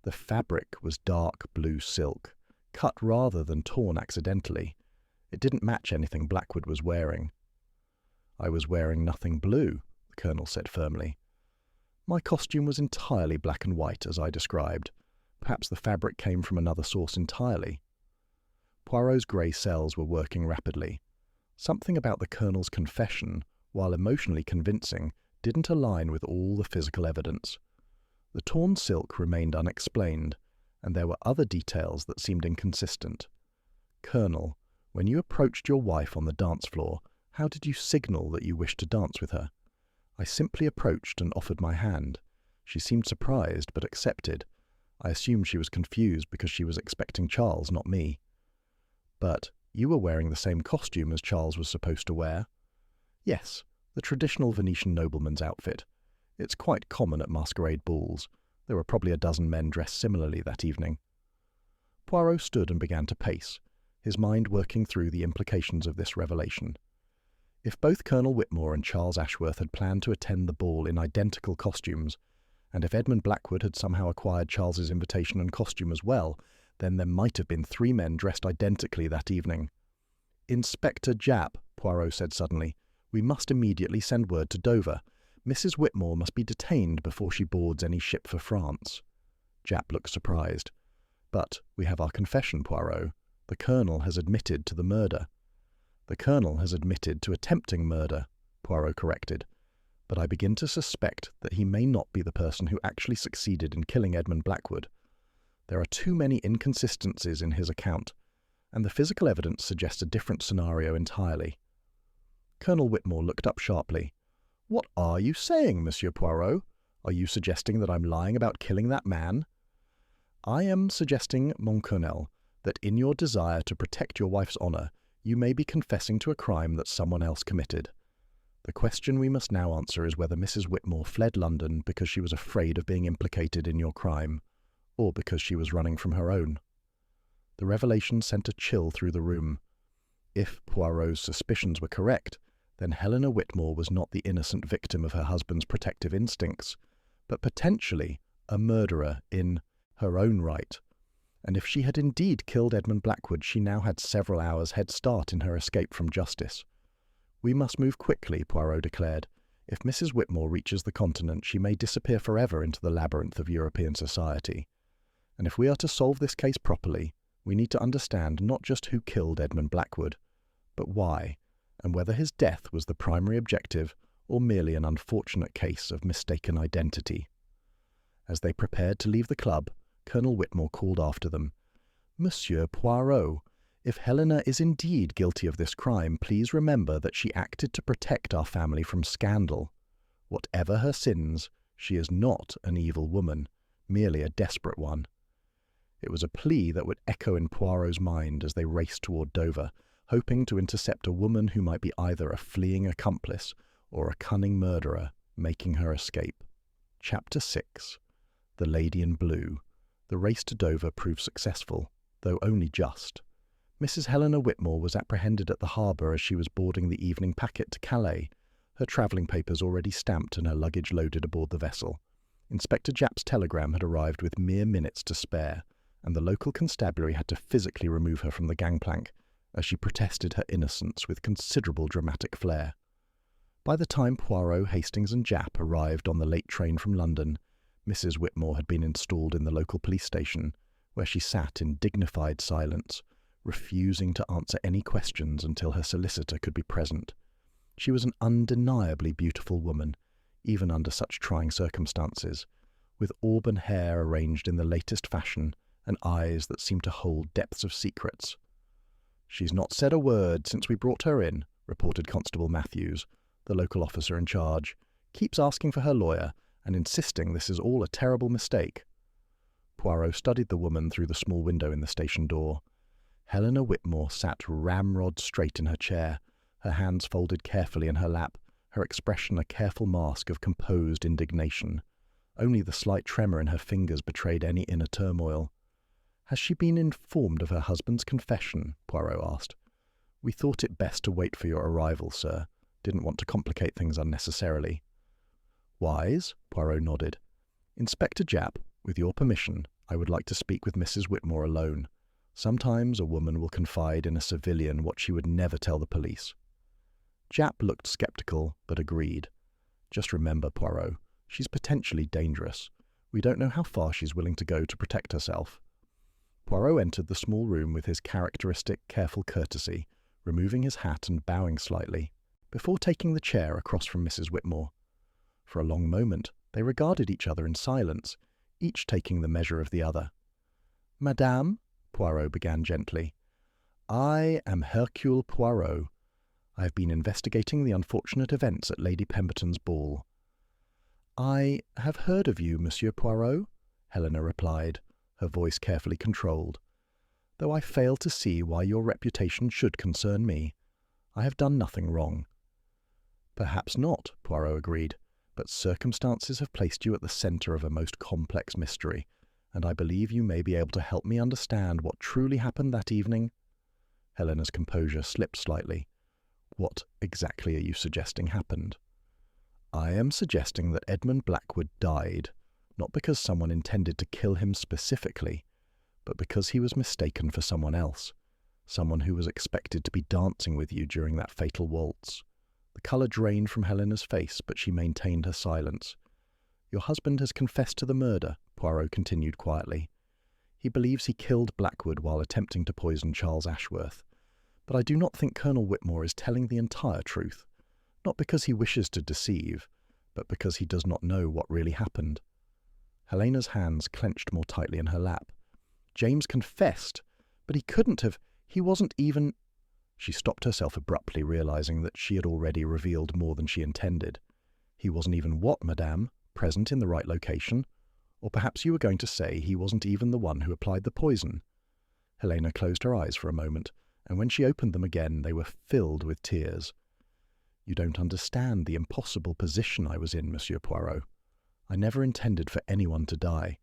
The fabric was dark blue silk, cut rather than torn accidentally. It didn't match anything Blackwood was wearing. I was wearing nothing blue, the Colonel said firmly. My costume was entirely black and white, as I described. Perhaps the fabric came from another source entirely. Poirot's grey cells were working rapidly. Something about the Colonel's confession, while emotionally convincing, didn't align with all the physical evidence. The torn silk remained unexplained, and there were other details that seemed inconsistent. Colonel, when you approached your wife on the dance floor, how did you signal that you wished to dance with her? I simply approached and offered my hand. She seemed surprised, but accepted. I assumed she was confused because she was expecting Charles, not me. But you were wearing the same costume as Charles was supposed to wear? Yes, the traditional Venetian nobleman's outfit. It's quite common at masquerade balls. There were probably a dozen men dressed similarly that evening. Poirot stood and began to pace, his mind working through the implications of this revelation. If both Colonel Whitmore and Charles Ashworth had planned to attend the ball in identical costumes, and if Edmund Blackwood had somehow acquired Charles's invitation and costume as well, then there might have been 3 men dressed identically that evening. Inspector Japp, Poirot said suddenly, we must immediately send word to Dover. Mrs. Whitmore must be detained before she boards any ship for France. Japp looked surprised. But we have our confession, Poirot. The Colonel has admitted to the murder. The Colonel has admitted to attempting murder, Poirot corrected. but I begin to suspect that he may not be the person who actually succeeded in killing Edmund Blackwood. There are too many inconsistencies in his account, and the physical evidence suggests a different scenario entirely. Colonel Whitmore looked up sharply. "What are you saying, Monsieur Poirot? Are you suggesting that I'm lying about killing that man?" "I am suggesting, mon colonel, that in your desire to protect your wife's honour, you may be confessing to a crime that someone else committed. The question we must now answer is whether Mrs. Whitmore fled London because she was afraid of being implicated in your crime, or because she was running from her own." The revelation sent a chill through the room. If Poirot's suspicions were correct, then Helena Whitmore was not the innocent victim of her husband's protective instincts, but potentially a murderer in her own right. And if she had indeed killed Edmund Blackwood, she now had several hours' head start in her escape from justice. "We must move quickly," Poirot declared. "If Mrs. Whitmore reaches the continent, she may disappear forever into the labyrinth of European society. And if we are to solve this case properly, we need to understand not just who killed Edmund Blackwood, but why, and whether his death was the primary objective or merely an unfortunate case of mistaken identity." As they prepared to leave the club, Colonel Whitmore called after them, "Monsieur Poirot, if Helena is indeed guilty of this crime, please remember that she acted to protect our family from scandal. Whatever her sins, she is not an evil woman, merely a desperate one." It was a plea that would echo in Poirot's mind as they raced toward Dover, hoping to intercept a woman who might be either a fleeing accomplice or a cunning murderer making her escape. Chapter 6. The Lady in Blue. The race to Dover proved successful, though only just. Mrs. Helena Whitmore was apprehended at the harbour as she was boarding the evening packet to Calais, her travelling papers already stamped and her luggage loaded aboard the vessel. Inspector Japp's telegram had arrived with mere minutes to spare, and the local constabulary had to physically remove her from the gangplank, as she protested her innocence with considerable dramatic flair. By the time Poirot, Hastings and Japp arrived on the late train from London, Mrs. Whitmore had been installed in the local police station, where she sat in dignified silence, refusing to answer any questions until her solicitor could be present. She was an undeniably beautiful woman, even under such trying circumstances, with auburn hair arranged in the latest fashion and eyes that seemed to hold depths of secrets. "She's not said a word since we brought her in," reported Constable Matthews, the local officer in charge. "Keeps asking for her lawyer and insisting this is all a terrible mistake." Poirot studied the woman through the small window in the station door. Helena Whitmore sat ramrod straight in her chair, her hands folded carefully in her lap, her expression a careful mask of composed indignation. Only the slight tremor in her fingers betrayed any inner turmoil. "Has she been informed of her husband's confession?" Poirot asked. "We thought it best to wait for your arrival, sir. Didn't want to complicate things unnecessarily." "Wise?" Poirot nodded. "Inspector Japp, with your permission, I would like to speak with Mrs. Whitmore alone. Sometimes a woman will confide in a civilian what she would never tell the police." Japp looked sceptical, but agreed. "Just remember, Poirot, she's potentially dangerous. We don't know how far she's willing to go to protect herself." Poirot entered the small room with his characteristic careful courtesy, removing his hat and bowing slightly, before taking the chair across from Mrs. Whitmore. For a long moment they regarded each other in silence, each taking the measure of the other. "Madame," Poirot began gently, "I am Hercule Poirot. I have been investigating the unfortunate events at Lady Pemberton's ball." "I have heard of you, Monsieur Poirot," Helena replied, her voice carefully controlled, "though I fail to see why your reputation should concern me. I have done nothing wrong." "Perhaps not," Poirot agreed, "but circumstances have placed you at the centre of a most complex mystery, and I believe you may be able to help me understand what truly happened that evening." Helena's composure slipped slightly. "What exactly are you suggesting happened?" "I am suggesting that Edmund Blackwood died, not because someone intended to kill him specifically, but because he was mistaken for someone else, someone who was expected to be dancing with you during that fatal waltz." The colour drained from Helena's face, but she maintained her silence. "Your husband has confessed to the murder," Poirot continued quietly. "He believes he killed Blackwood while attempting to poison Charles Ashworth. But I do not think Colonel Whitmore is telling the entire truth, not because he wishes to deceive, but because he does not know what really happened. Helena's hands clenched more tightly in her lap. James confessed, but he couldn't have. He wasn't even... She stopped herself abruptly, realizing that she had already revealed more than she intended. He wasn't even what, madame? Present in the right location? Or perhaps you were going to say he wasn't even the one who applied the poison? Helena closed her eyes for a moment, and when she opened them again, they were filled with tears. You don't understand the impossible position I was in, Monsieur Poirot. I never intended for anyone to die.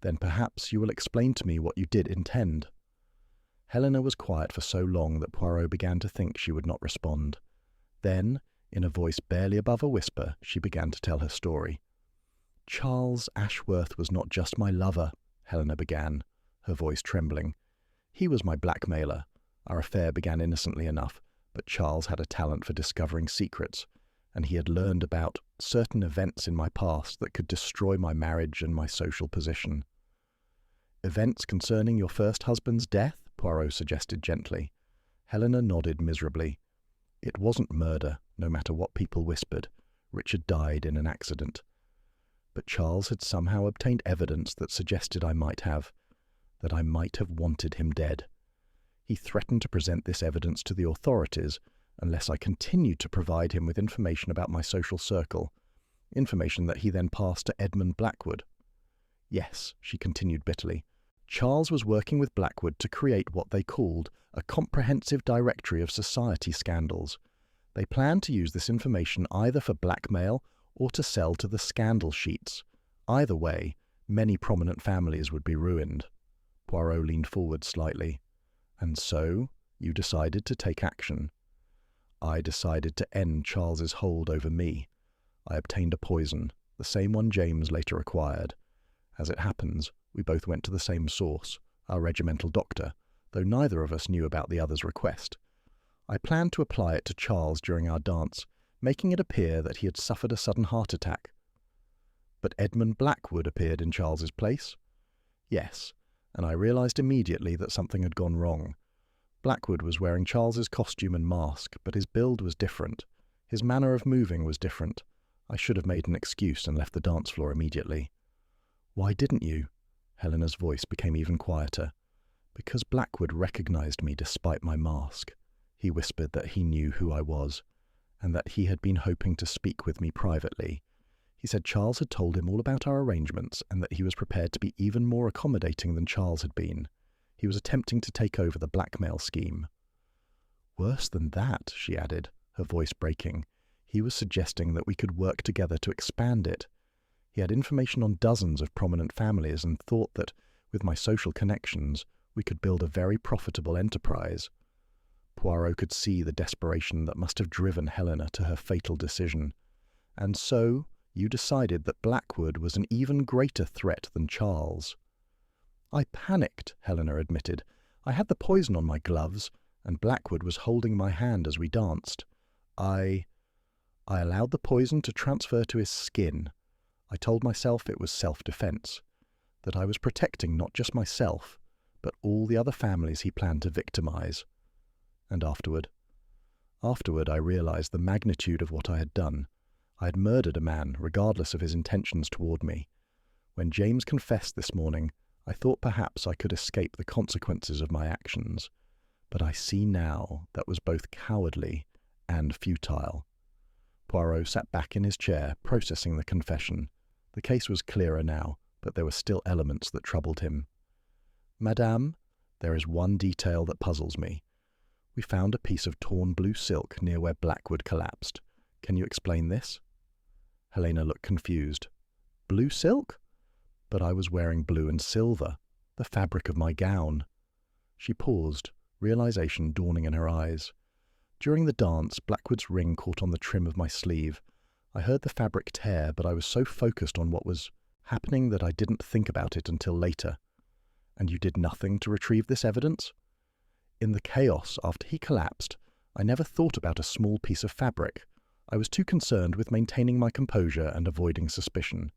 Then perhaps you will explain to me what you did intend. Helena was quiet for so long that Poirot began to think she would not respond. Then, in a voice barely above a whisper, she began to tell her story. Charles Ashworth was not just my lover, Helena began, her voice trembling. He was my blackmailer. Our affair began innocently enough, but Charles had a talent for discovering secrets, and he had learned about certain events in my past that could destroy my marriage and my social position. Events concerning your first husband's death? Poirot suggested gently. Helena nodded miserably. It wasn't murder, no matter what people whispered. Richard died in an accident. But Charles had somehow obtained evidence that suggested I might have wanted him dead. He threatened to present this evidence to the authorities unless I continued to provide him with information about my social circle, information that he then passed to Edmund Blackwood. Yes, she continued bitterly, Charles was working with Blackwood to create what they called a comprehensive directory of society scandals. They planned to use this information either for blackmail or to sell to the scandal sheets. Either way, many prominent families would be ruined. Poirot leaned forward slightly. And so, you decided to take action. I decided to end Charles's hold over me. I obtained a poison, the same one James later acquired. As it happens, we both went to the same source, our regimental doctor, though neither of us knew about the other's request. I planned to apply it to Charles during our dance, making it appear that he had suffered a sudden heart attack. But Edmund Blackwood appeared in Charles's place? Yes, and I realized immediately that something had gone wrong. Blackwood was wearing Charles's costume and mask, but his build was different. His manner of moving was different. I should have made an excuse and left the dance floor immediately. Why didn't you? Helena's voice became even quieter. Because Blackwood recognized me despite my mask. He whispered that he knew who I was, and that he had been hoping to speak with me privately. He said Charles had told him all about our arrangements and that he was prepared to be even more accommodating than Charles had been. He was attempting to take over the blackmail scheme. Worse than that, she added, her voice breaking. He was suggesting that we could work together to expand it. He had information on dozens of prominent families and thought that, with my social connections, we could build a very profitable enterprise. Poirot could see the desperation that must have driven Helena to her fatal decision. And so, you decided that Blackwood was an even greater threat than Charles. I panicked, Helena admitted. I had the poison on my gloves, and Blackwood was holding my hand as we danced. I allowed the poison to transfer to his skin. I told myself it was self-defense, that I was protecting not just myself, but all the other families he planned to victimize. And afterward I realized the magnitude of what I had done. I had murdered a man, regardless of his intentions toward me. When James confessed this morning, I thought perhaps I could escape the consequences of my actions. But I see now that was both cowardly and futile. Poirot sat back in his chair, processing the confession. The case was clearer now, but there were still elements that troubled him. Madame, there is one detail that puzzles me. We found a piece of torn blue silk near where Blackwood collapsed. Can you explain this? Helena looked confused. Blue silk? But I was wearing blue and silver, the fabric of my gown. She paused, realization dawning in her eyes. During the dance, Blackwood's ring caught on the trim of my sleeve. I heard the fabric tear, but I was so focused on what was happening that I didn't think about it until later. And you did nothing to retrieve this evidence? In the chaos after he collapsed, I never thought about a small piece of fabric. I was too concerned with maintaining my composure and avoiding suspicion.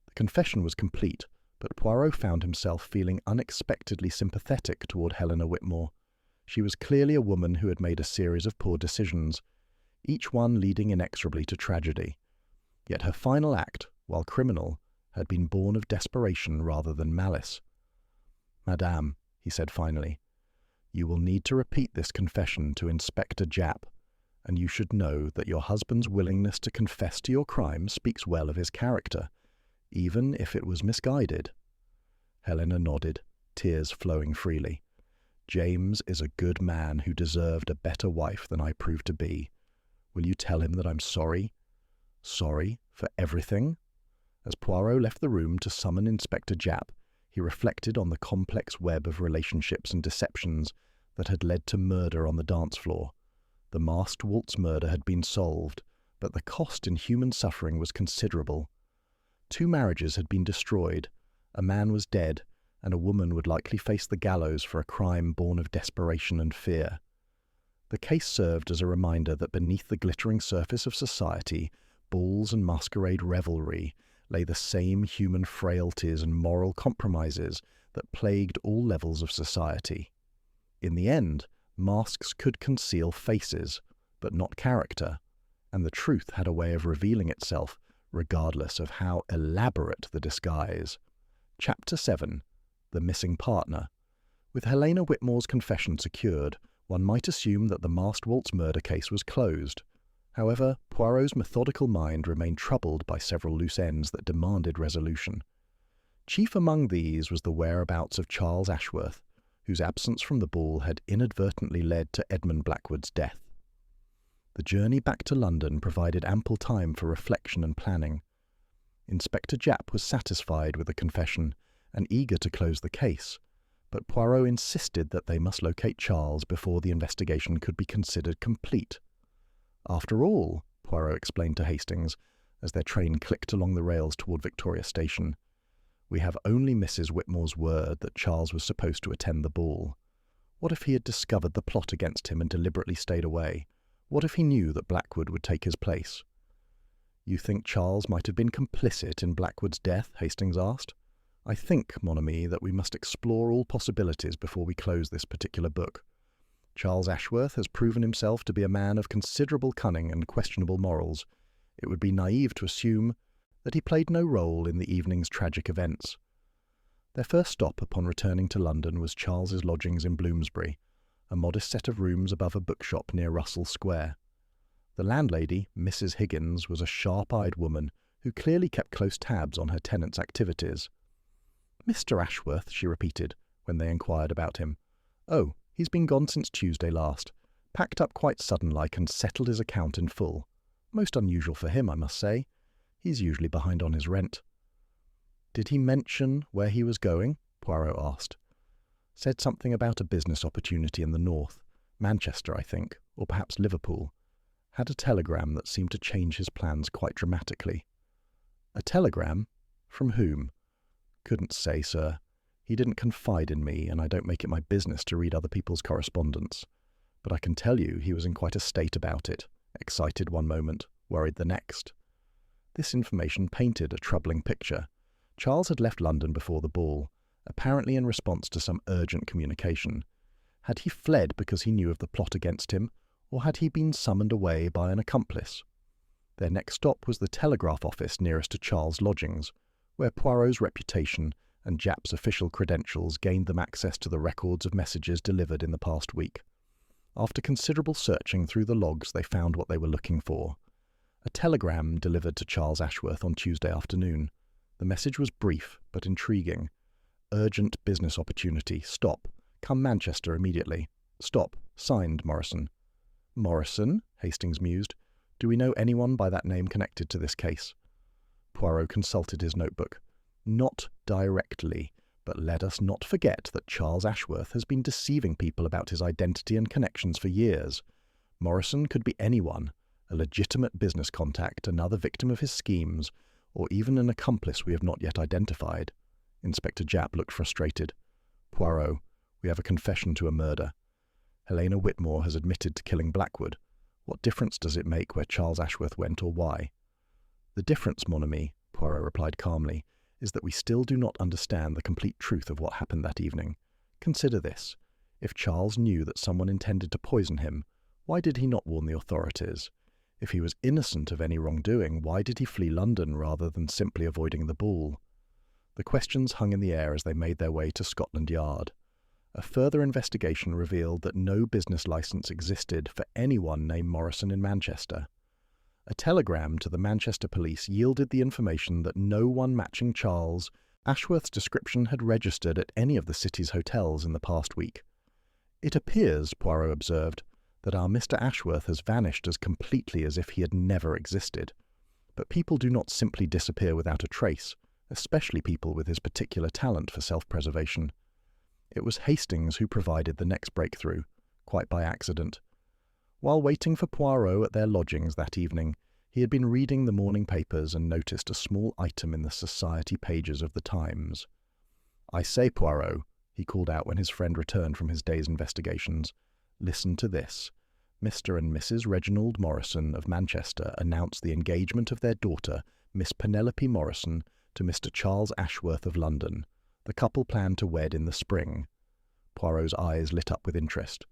The confession was complete, but Poirot found himself feeling unexpectedly sympathetic toward Helena Whitmore. She was clearly a woman who had made a series of poor decisions, each one leading inexorably to tragedy. Yet her final act, while criminal, had been born of desperation rather than malice. "Madame," he said finally, "you will need to repeat this confession to Inspector Japp, and you should know that your husband's willingness to confess to your crime speaks well of his character, even if it was misguided." Helena nodded, tears flowing freely. "James is a good man who deserved a better wife than I proved to be. Will you tell him that I'm sorry? Sorry for everything?" As Poirot left the room to summon Inspector Japp, he reflected on the complex web of relationships and deceptions that had led to murder on the dance floor. The masked waltz murder had been solved, but the cost in human suffering was considerable. 2 marriages had been destroyed, a man was dead, and a woman would likely face the gallows for a crime born of desperation and fear. The case served as a reminder that beneath the glittering surface of society, balls and masquerade revelry, lay the same human frailties and moral compromises that plagued all levels of society. In the end, masks could conceal faces, but not character, and the truth had a way of revealing itself regardless of how elaborate the disguise. Chapter 7. The Missing Partner. With Helena Whitmore's confession secured, one might assume that the masked waltz murder case was closed. However, Poirot's methodical mind remained troubled by several loose ends that demanded resolution. Chief among these was the whereabouts of Charles Ashworth, whose absence from the ball had inadvertently led to Edmund Blackwood's death. The journey back to London provided ample time for reflection and planning. Inspector Japp was satisfied with the confession and eager to close the case, but Poirot insisted that they must locate Charles before the investigation could be considered complete. "After all," Poirot explained to Hastings, as their train clicked along the rails toward Victoria Station, "we have only Mrs. Whitmore's word that Charles was supposed to attend the ball. What if he had discovered the plot against him and deliberately stayed away? What if he knew that Blackwood would take his place?" "You think Charles might have been complicit in Blackwood's death?" Hastings asked. "I think, mon ami, that we must explore all possibilities before we close this particular book. Charles Ashworth has proven himself to be a man of considerable cunning and questionable morals. It would be naive to assume that he played no role in the evening's tragic events." Their first stop upon returning to London was Charles's lodgings in Bloomsbury, a modest set of rooms above a bookshop near Russell Square. The landlady, Mrs. Higgins, was a sharp-eyed woman who clearly kept close tabs on her tenants' activities. "Mr. Ashworth," she repeated, when they inquired about him. "Oh, he's been gone since Tuesday last. Packed up quite sudden-like and settled his account in full. Most unusual for him, I must say. He's usually behind on his rent." "Did he mention where he was going?" Poirot asked. "Said something about a business opportunity in the north. Manchester, I think, or perhaps Liverpool. Had a telegram that seemed to change his plans quite dramatically." "A telegram? From whom?" "Couldn't say, sir. He didn't confide in me, and I don't make it my business to read other people's correspondence. But I can tell you he was in quite a state about it, excited one moment, worried the next." This information painted a troubling picture. Charles had left London before the ball, apparently in response to some urgent communication. Had he fled because he knew of the plot against him, or had he been summoned away by an accomplice? Their next stop was the telegraph office nearest to Charles' lodgings, where Poirot's reputation and Japp's official credentials gained them access to the records of messages delivered in the past week. After considerable searching through the logs, they found what they were looking for. A telegram delivered to Charles Ashworth on Tuesday afternoon. The message was brief but intriguing. "Urgent business opportunity. Stop. Come Manchester immediately. Stop. Signed, Morrison." "Morrison?" Hastings mused. "Do we know anyone by that name connected to this case?" Poirot consulted his notebook. "Not directly, but let us not forget that Charles Ashworth has been deceiving people about his identity and connections for years. Morrison could be anyone, a legitimate business contact, another victim of his schemes, or even an accomplice we have not yet identified." Inspector Japp looked frustrated. "Poirot, we have a confession to a murder. Helena Whitmore has admitted to killing Blackwood. What difference does it make where Charles Ashworth went or why?" "The difference, mon ami," Poirot replied calmly, "is that we still do not understand the complete truth of what happened that evening. Consider this. If Charles knew that someone intended to poison him, why did he not warn the authorities? If he was innocent of any wrongdoing, why did he flee London rather than simply avoiding the ball? The questions hung in the air as they made their way to Scotland Yard. A further investigation revealed that no business licence existed for anyone named Morrison in Manchester. A telegram to the Manchester police yielded the information that no one matching Charles Ashworth's description had registered at any of the city's hotels in the past week. "It appears," Poirot observed, "that our Mr. Ashworth has vanished as completely as if he had never existed. But people do not simply disappear without a trace, especially people with his particular talent for self-preservation." It was Hastings who provided the next breakthrough, quite by accident. While waiting for Poirot at their lodgings that evening, he had been reading the morning papers and noticed a small item in the society pages of the Times. "I say, Poirot," he called out when his friend returned from his day's investigations, "listen to this. Mr. and Mrs. Reginald Morrison of Manchester announced the engagement of their daughter, Miss Penelope Morrison, to Mr. Charles Ashworth of London. The couple planned to wed in the spring." Poirot's eyes lit up with interest.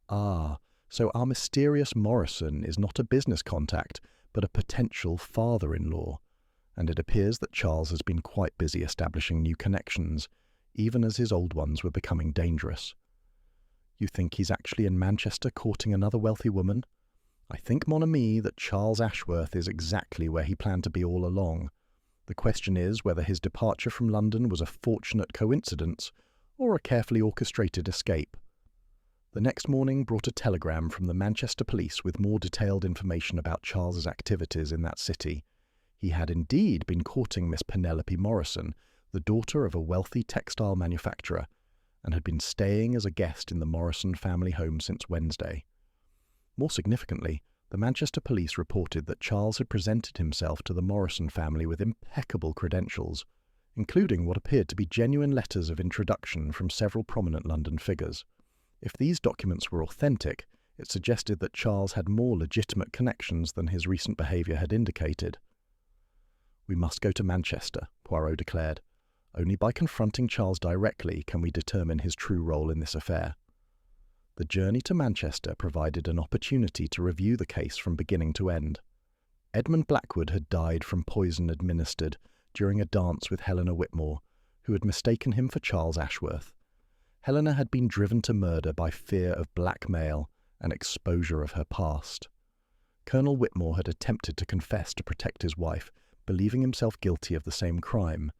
"Ah, so our mysterious Morrison is not a business contact, but a potential father-in-law. And it appears that Charles has been quite busy establishing new connections, even as his old ones were becoming dangerous." "You think he's actually in Manchester courting another wealthy woman?" "I think, mon ami, that Charles Ashworth is exactly where he planned to be all along. The question is whether his departure from London was a fortunate coincidence or a carefully orchestrated escape." The next morning brought a telegram from the Manchester police with more detailed information about Charles's activities in that city. He had indeed been courting Miss Penelope Morrison, the daughter of a wealthy textile manufacturer, and had been staying as a guest in the Morrison family home since Wednesday. More significantly, the Manchester police reported that Charles had presented himself to the Morrison family with impeccable credentials, including what appeared to be genuine letters of introduction from several prominent London figures. If these documents were authentic, it suggested that Charles had more legitimate connections than his recent behaviour had indicated. "We must go to Manchester," Poirot declared. "Only by confronting Charles directly can we determine his true role in this affair." The journey to Manchester provided an opportunity to review the case from beginning to end. Edmund Blackwood had died from poison administered during a dance with Helena Whitmore, who had mistaken him for Charles Ashworth. Helena had been driven to murder by fear of blackmail and exposure of her past. Colonel Whitmore had attempted to confess to protect his wife, believing himself guilty of the same crime,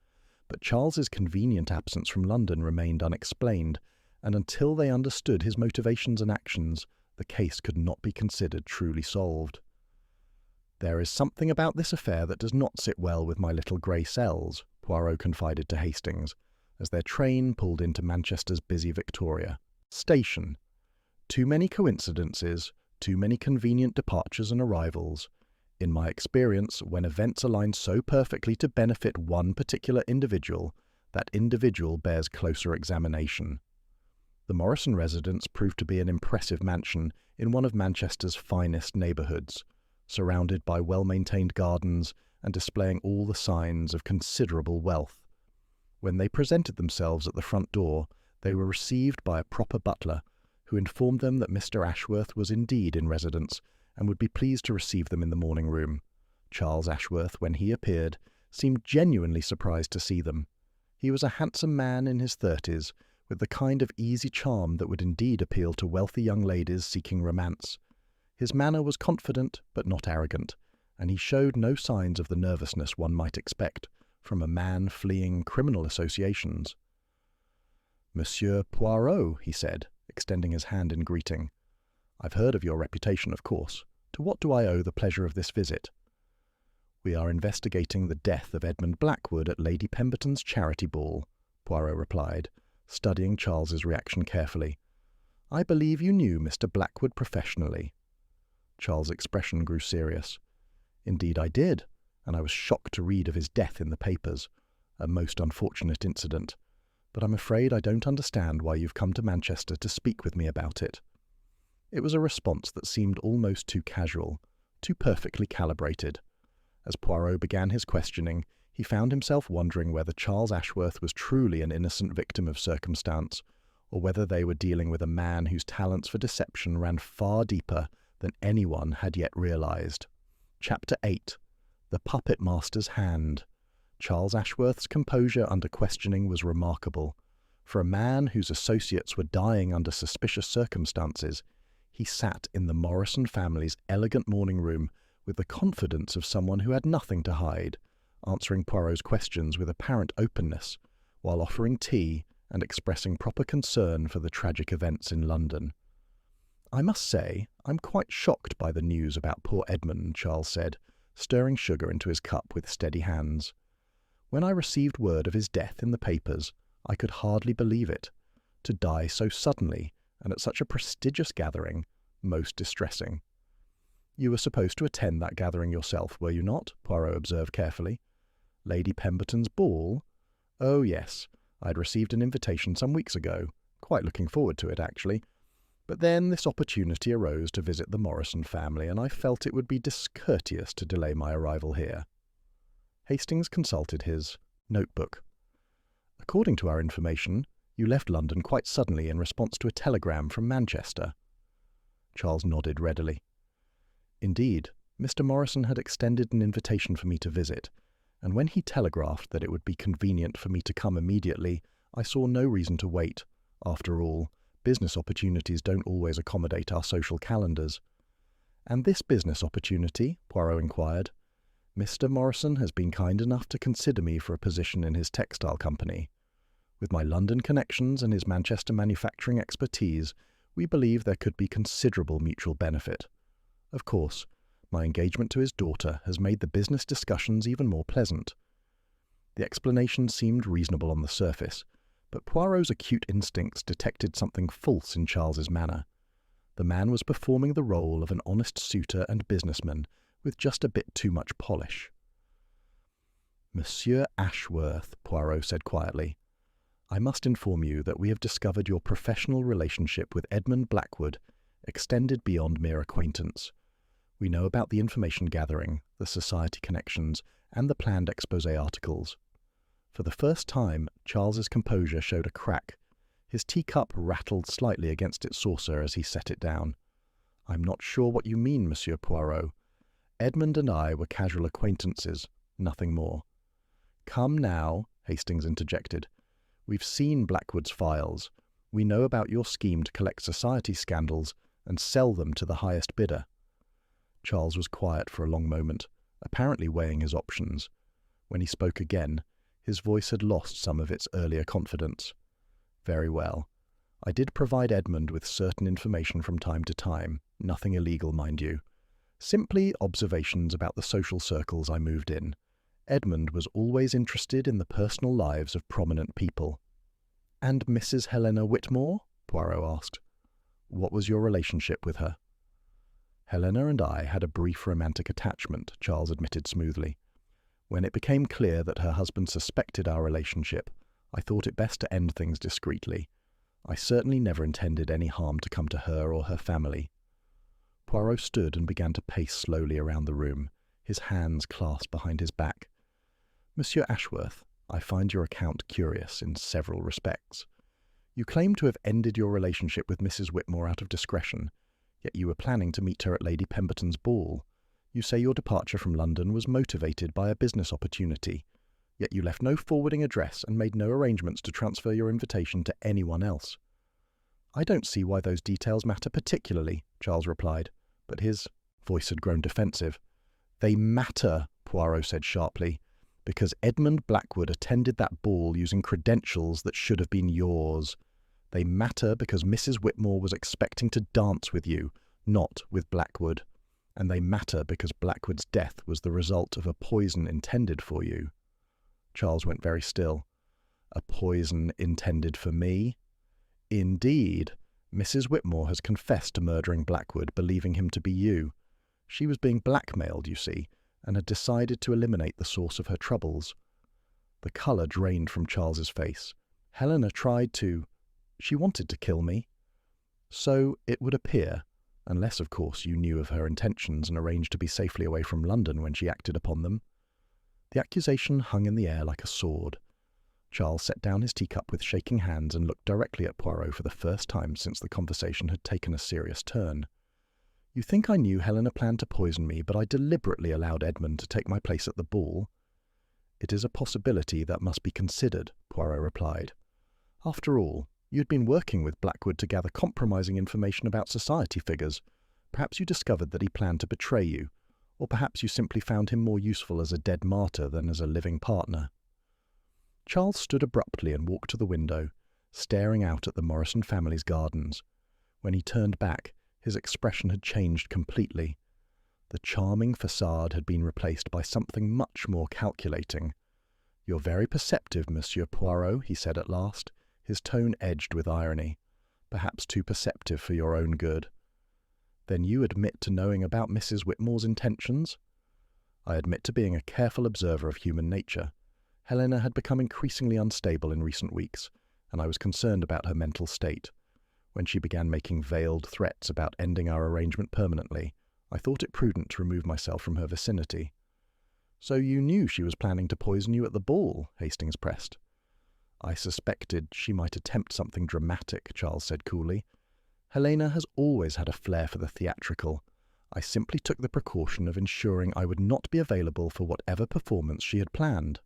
but Charles's convenient absence from London remained unexplained, and until they understood his motivations and actions, the case could not be considered truly solved. "There is something about this affair that does not sit well with my little grey cells," Poirot confided to Hastings, as their train pulled into Manchester's busy Victoria Station. "Too many coincidences, too many convenient departures and arrivals. In my experience, when events align so perfectly to benefit one particular individual, that individual bears closer examination." The Morrison residence proved to be an impressive mansion in one of Manchester's finest neighbourhoods, surrounded by well-maintained gardens and displaying all the signs of considerable wealth. When they presented themselves at the front door, they were received by a proper butler, who informed them that Mr. Ashworth was indeed in residence and would be pleased to receive them in the morning room. Charles Ashworth, when he appeared, seemed genuinely surprised to see them. He was a handsome man in his 30s, with the kind of easy charm that would indeed appeal to wealthy young ladies seeking romance. His manner was confident but not arrogant, and he showed no signs of the nervousness one might expect from a man fleeing criminal associations. "Monsieur Poirot," he said, extending his hand in greeting. "I've heard of your reputation, of course. To what do I owe the pleasure of this visit?" "We are investigating the death of Edmund Blackwood at Lady Pemberton's charity ball," Poirot replied, studying Charles's reaction carefully. "I believe you knew Mr. Blackwood professionally." Charles' expression grew serious. "Indeed I did, and I was shocked to read of his death in the papers. A most unfortunate incident. But I'm afraid I don't understand why you've come to Manchester to speak with me about it." It was a response that seemed almost too casual, too perfectly calibrated. As Poirot began his questioning, he found himself wondering whether Charles Ashworth was truly an innocent victim of circumstance, or whether they were dealing with a man whose talents for deception ran far deeper than anyone had yet realized. Chapter 8. The Puppet Master's Hand. Charles Ashworth's composure under questioning was remarkable. For a man whose associates were dying under suspicious circumstances, he sat in the Morrison family's elegant morning room with the confidence of someone who had nothing to hide, answering Poirot's questions with apparent openness, while offering tea and expressing proper concern for the tragic events in London. "I must say, I'm quite shocked by the news about poor Edmund," Charles said, stirring sugar into his cup with steady hands. "When I received word of his death in the papers, I could hardly believe it. To die so suddenly, and at such a prestigious gathering, most distressing." "You were supposed to attend that gathering yourself, were you not?" Poirot observed carefully. "Lady Pemberton's ball?" "Oh, yes. I had received an invitation some weeks ago. Quite looking forward to it, actually. But then this opportunity arose to visit the Morrison family, and I felt it would be discourteous to delay my arrival here." Hastings consulted his notebook. "According to our information, you left London quite suddenly in response to a telegram from Manchester." Charles nodded readily. "Indeed, Mr. Morrison had extended an invitation for me to visit, and when he telegraphed that it would be convenient for me to come immediately, I saw no reason to wait. After all, business opportunities don't always accommodate our social calendars." "And this business opportunity?" Poirot inquired. "Mr. Morrison has been kind enough to consider me for a position in his textile company. With my London connections and his Manchester manufacturing expertise, we believe there could be considerable mutual benefit. Of course, my engagement to his daughter has made the business discussions even more pleasant." The explanation seemed reasonable on the surface, but Poirot's acute instincts detected something false in Charles's manner. The man was performing the role of an honest suitor and businessman with just a bit too much polish. "Monsieur Ashworth," Poirot said quietly, "I must inform you that we have discovered your professional relationship with Edmund Blackwood extended beyond mere acquaintance. We know about the information gathering, the society connections, and the planned exposé articles." For the first time, Charles's composure showed a crack. His teacup rattled slightly against its saucer as he set it down. "I'm not sure what you mean, Monsieur Poirot. Edmund and I were casual acquaintances, nothing more." "Come now," Hastings interjected. "We've seen Blackwood's files. We know about your scheme to collect society scandals and sell them to the highest bidder." Charles was quiet for a long moment, apparently weighing his options. When he spoke again, his voice had lost some of its earlier confidence. "Very well. I did provide Edmund with certain information from time to time, nothing illegal, mind you. Simply observations about the social circles I moved in. Edmund was always interested in the personal lives of prominent people." "And Mrs. Helena Whitmore?" Poirot asked. "What was your relationship with her?" "Helena and I had a brief romantic attachment," Charles admitted smoothly. "When it became clear that her husband suspected our relationship, I thought it best to end things discreetly. I certainly never intended any harm to come to her or her family." Poirot stood and began to pace slowly around the room, his hands clasped behind his back. "Monsieur Ashworth, I find your account curious in several respects. You claim to have ended your relationship with Mrs. Whitmore out of discretion, yet you were planning to meet her at Lady Pemberton's ball. You say your departure from London was motivated by a business opportunity, yet you left no forwarding address and made no arrangements to transfer your invitation to anyone else." "I don't see why those details matter particularly," Charles replied, but his voice had grown defensive. "They matter," Poirot said sharply, "because Edmund Blackwood attended that ball using credentials that should have been yours. They matter because Mrs. Whitmore was expecting to dance with you, not with Blackwood. And they matter because Blackwood's death was the result of a poison intended for you." Charles went very still. "A poison intended for me?" "Indeed. Mrs. Whitmore has confessed to murdering Blackwood, believing him to be you. She was being blackmailed, you see, and had decided to eliminate the source of her troubles." The colour drained from Charles's face. "Helena tried to... she wanted to kill me." "So it would appear, unless, of course, you knew of her intentions and arranged to be safely away from London when she acted upon them." The accusation hung in the air like a sword. Charles set down his teacup with shaking hands and looked directly at Poirot for the first time since the conversation had taken a serious turn. You think I knew Helena planned to poison me, but I deliberately allowed Edmund to take my place at the ball. It is a possibility that must be considered, Poirot replied. After all, you'd been working with Blackwood to gather compromising information about society figures. Perhaps you discovered that he planned to betray you, or perhaps you simply found him more useful as a dead martyr than as a living partner. Charles stood abruptly and walked to the window, staring out at the Morrison family's gardens. When he turned back, his expression had changed completely. The charming facade had been replaced by something much more calculating. "You're very perceptive, Monsieur Poirot," he said at last, his tone edged with irony. "Perhaps too perceptive for your own good." "Then you admit to knowing about Mrs. Whitmore's intentions?" "I admit to being a careful observer of human nature. Helena had become increasingly unstable in recent weeks, and I was concerned about her mental state. When she began making veiled threats about ending our arrangement permanently, I thought it prudent to remove myself from her vicinity." "So you knew she was planning to poison you at the ball?" Hastings pressed. "I suspected she might attempt something dramatic," Charles said coolly. "Helena has always had a flair for the theatrical. I simply took the precaution of ensuring I would not be available for whatever performance she had planned."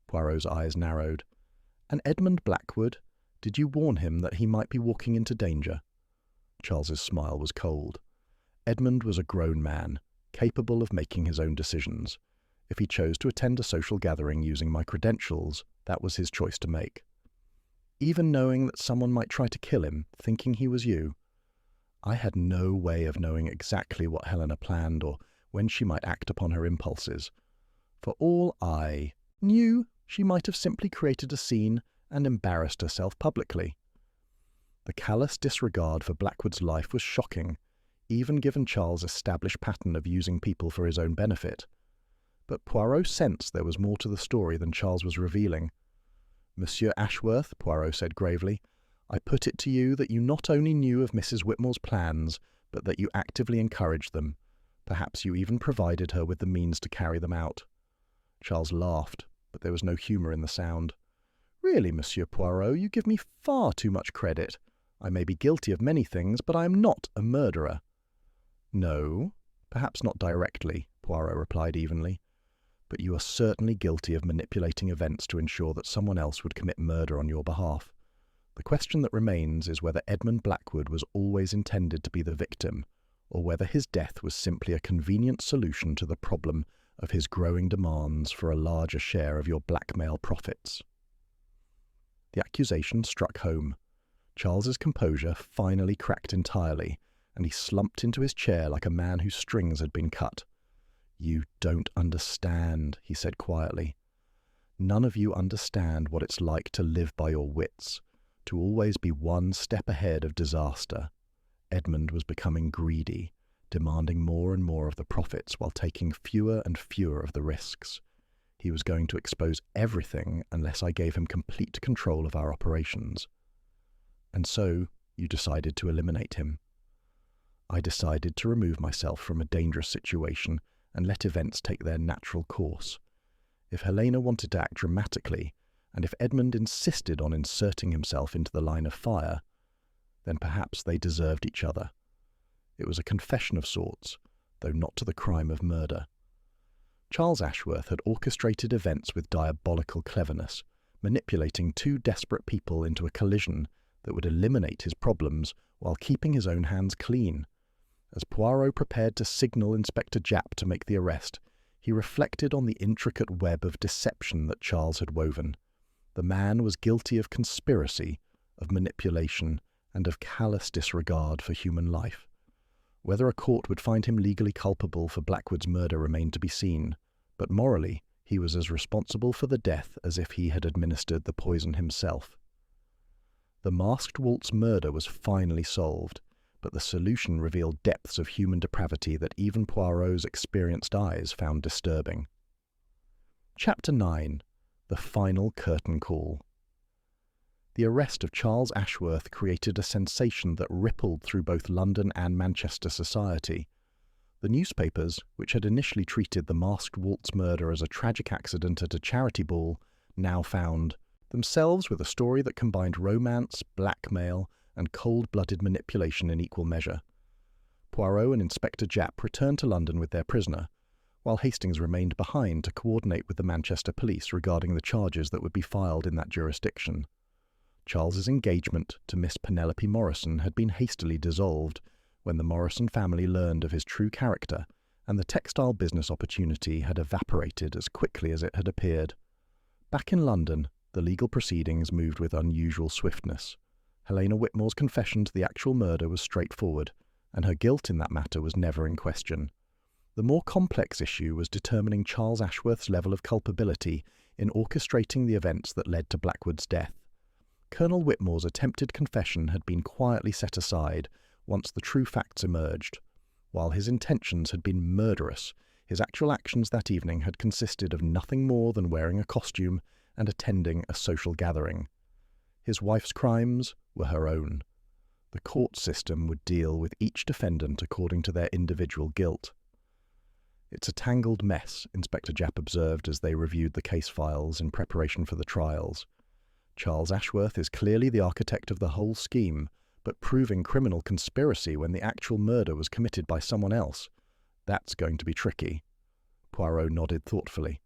Poirot's eyes narrowed. "And Edmund Blackwood? Did you warn him that he might be walking into danger?" Charles's smile was cold. Edmund was a grown man, capable of making his own decisions. If he chose to attend a social gathering using my credentials, that was his choice to make. "Even knowing that someone might try to kill him, thinking he was you?" "I had no way of knowing exactly what Helena planned or when she might act upon her impulses. For all I knew, she might have simply created a scene and embarrassed herself publicly." The callous disregard for Blackwood's life was shocking, even given Charles' established pattern of using people for his own benefit. But Poirot sensed there was more to the story than Charles was revealing. "Monsieur Ashworth," Poirot said gravely, "I put it to you that you not only knew of Mrs. Whitmore's plans, but that you actively encouraged them. Perhaps you even provided her with the means to carry them out." Charles laughed, but there was no humour in the sound. "Really, Monsieur Poirot, you give me far too much credit. I may be guilty of many things, but I am not a murderer." "No, perhaps not directly," Poirot replied evenly. "But you are certainly guilty of manipulating events to ensure that someone else would commit murder on your behalf. The question that remains is whether Edmund Blackwood was always intended to be the victim, or whether his death was simply a convenient solution to the problem of his growing demands for a larger share of your blackmail profits." The accusation struck home. Charles's composure finally cracked entirely, and he slumped into his chair like a man whose strings had been cut. "You don't understand," he said quietly. "None of you understand what it's like to live by your wits, to always be one step ahead of disaster." Edmund was becoming greedy, demanding more and more of the profits while taking fewer and fewer of the risks. He was going to expose everything unless I gave him complete control of our operations. "And so you decided to eliminate him." "I decided to remove myself from a dangerous situation and let events take their natural course. If Helena wanted to act dramatically, and if Edmund insisted on inserting himself into the line of fire, then perhaps they deserved each other. It was a confession of sorts, though not to the crime of murder." Charles Ashworth had orchestrated events with diabolical cleverness, manipulating two desperate people into a collision that would eliminate his problems while keeping his own hands clean. As Poirot prepared to signal Inspector Japp to make the arrest, he reflected on the intricate web of deception that Charles had woven. The man was guilty of conspiracy, of manipulation, and of callous disregard for human life. Whether a court would find him legally culpable for Blackwood's murder remained to be seen, but morally he was as responsible for the death as if he had administered the poison himself. The masked waltz murder was finally solved, but the solution revealed depths of human depravity that even Poirot's experienced eyes found disturbing. Chapter 9. The Final Curtain Call. The arrest of Charles Ashworth created a sensation that rippled through both London and Manchester society. The newspapers, which had initially treated the masked waltz murder as a tragic accident at a charity ball, now found themselves with a story that combined romance, blackmail, and cold-blooded manipulation in equal measure. Poirot and Inspector Japp returned to London with their prisoner, while Hastings remained behind to coordinate with the Manchester police regarding the charges that would be filed in that jurisdiction. Charles's engagement to Miss Penelope Morrison had been hastily dissolved when the Morrison family learned of his true character, and the textile business opportunity had evaporated as quickly as it had appeared. Back in London, the legal proceedings moved with unusual swiftness. Helena Whitmore's confession to the actual murder was straightforward, and her guilt in that matter was never in question. The more complex issue was determining Charles Ashworth's level of culpability in orchestrating the events that led to Blackwood's death. Colonel Whitmore's attempted confession had been quietly set aside once the true facts emerged. While his intentions had been murderous, his actual actions that evening had consisted of nothing more than wearing a costume and attending a social gathering. His wife's crimes were her own. The court system would deal with each defendant according to their individual guilt. "It's a tangled mess," Inspector Japp observed as they reviewed the case files in preparation for the trials. "Charles Ashworth is clearly the architect of the whole scheme, but proving criminal conspiracy when the actual murder was committed by someone else, that's going to be tricky." Poirot nodded thoughtfully.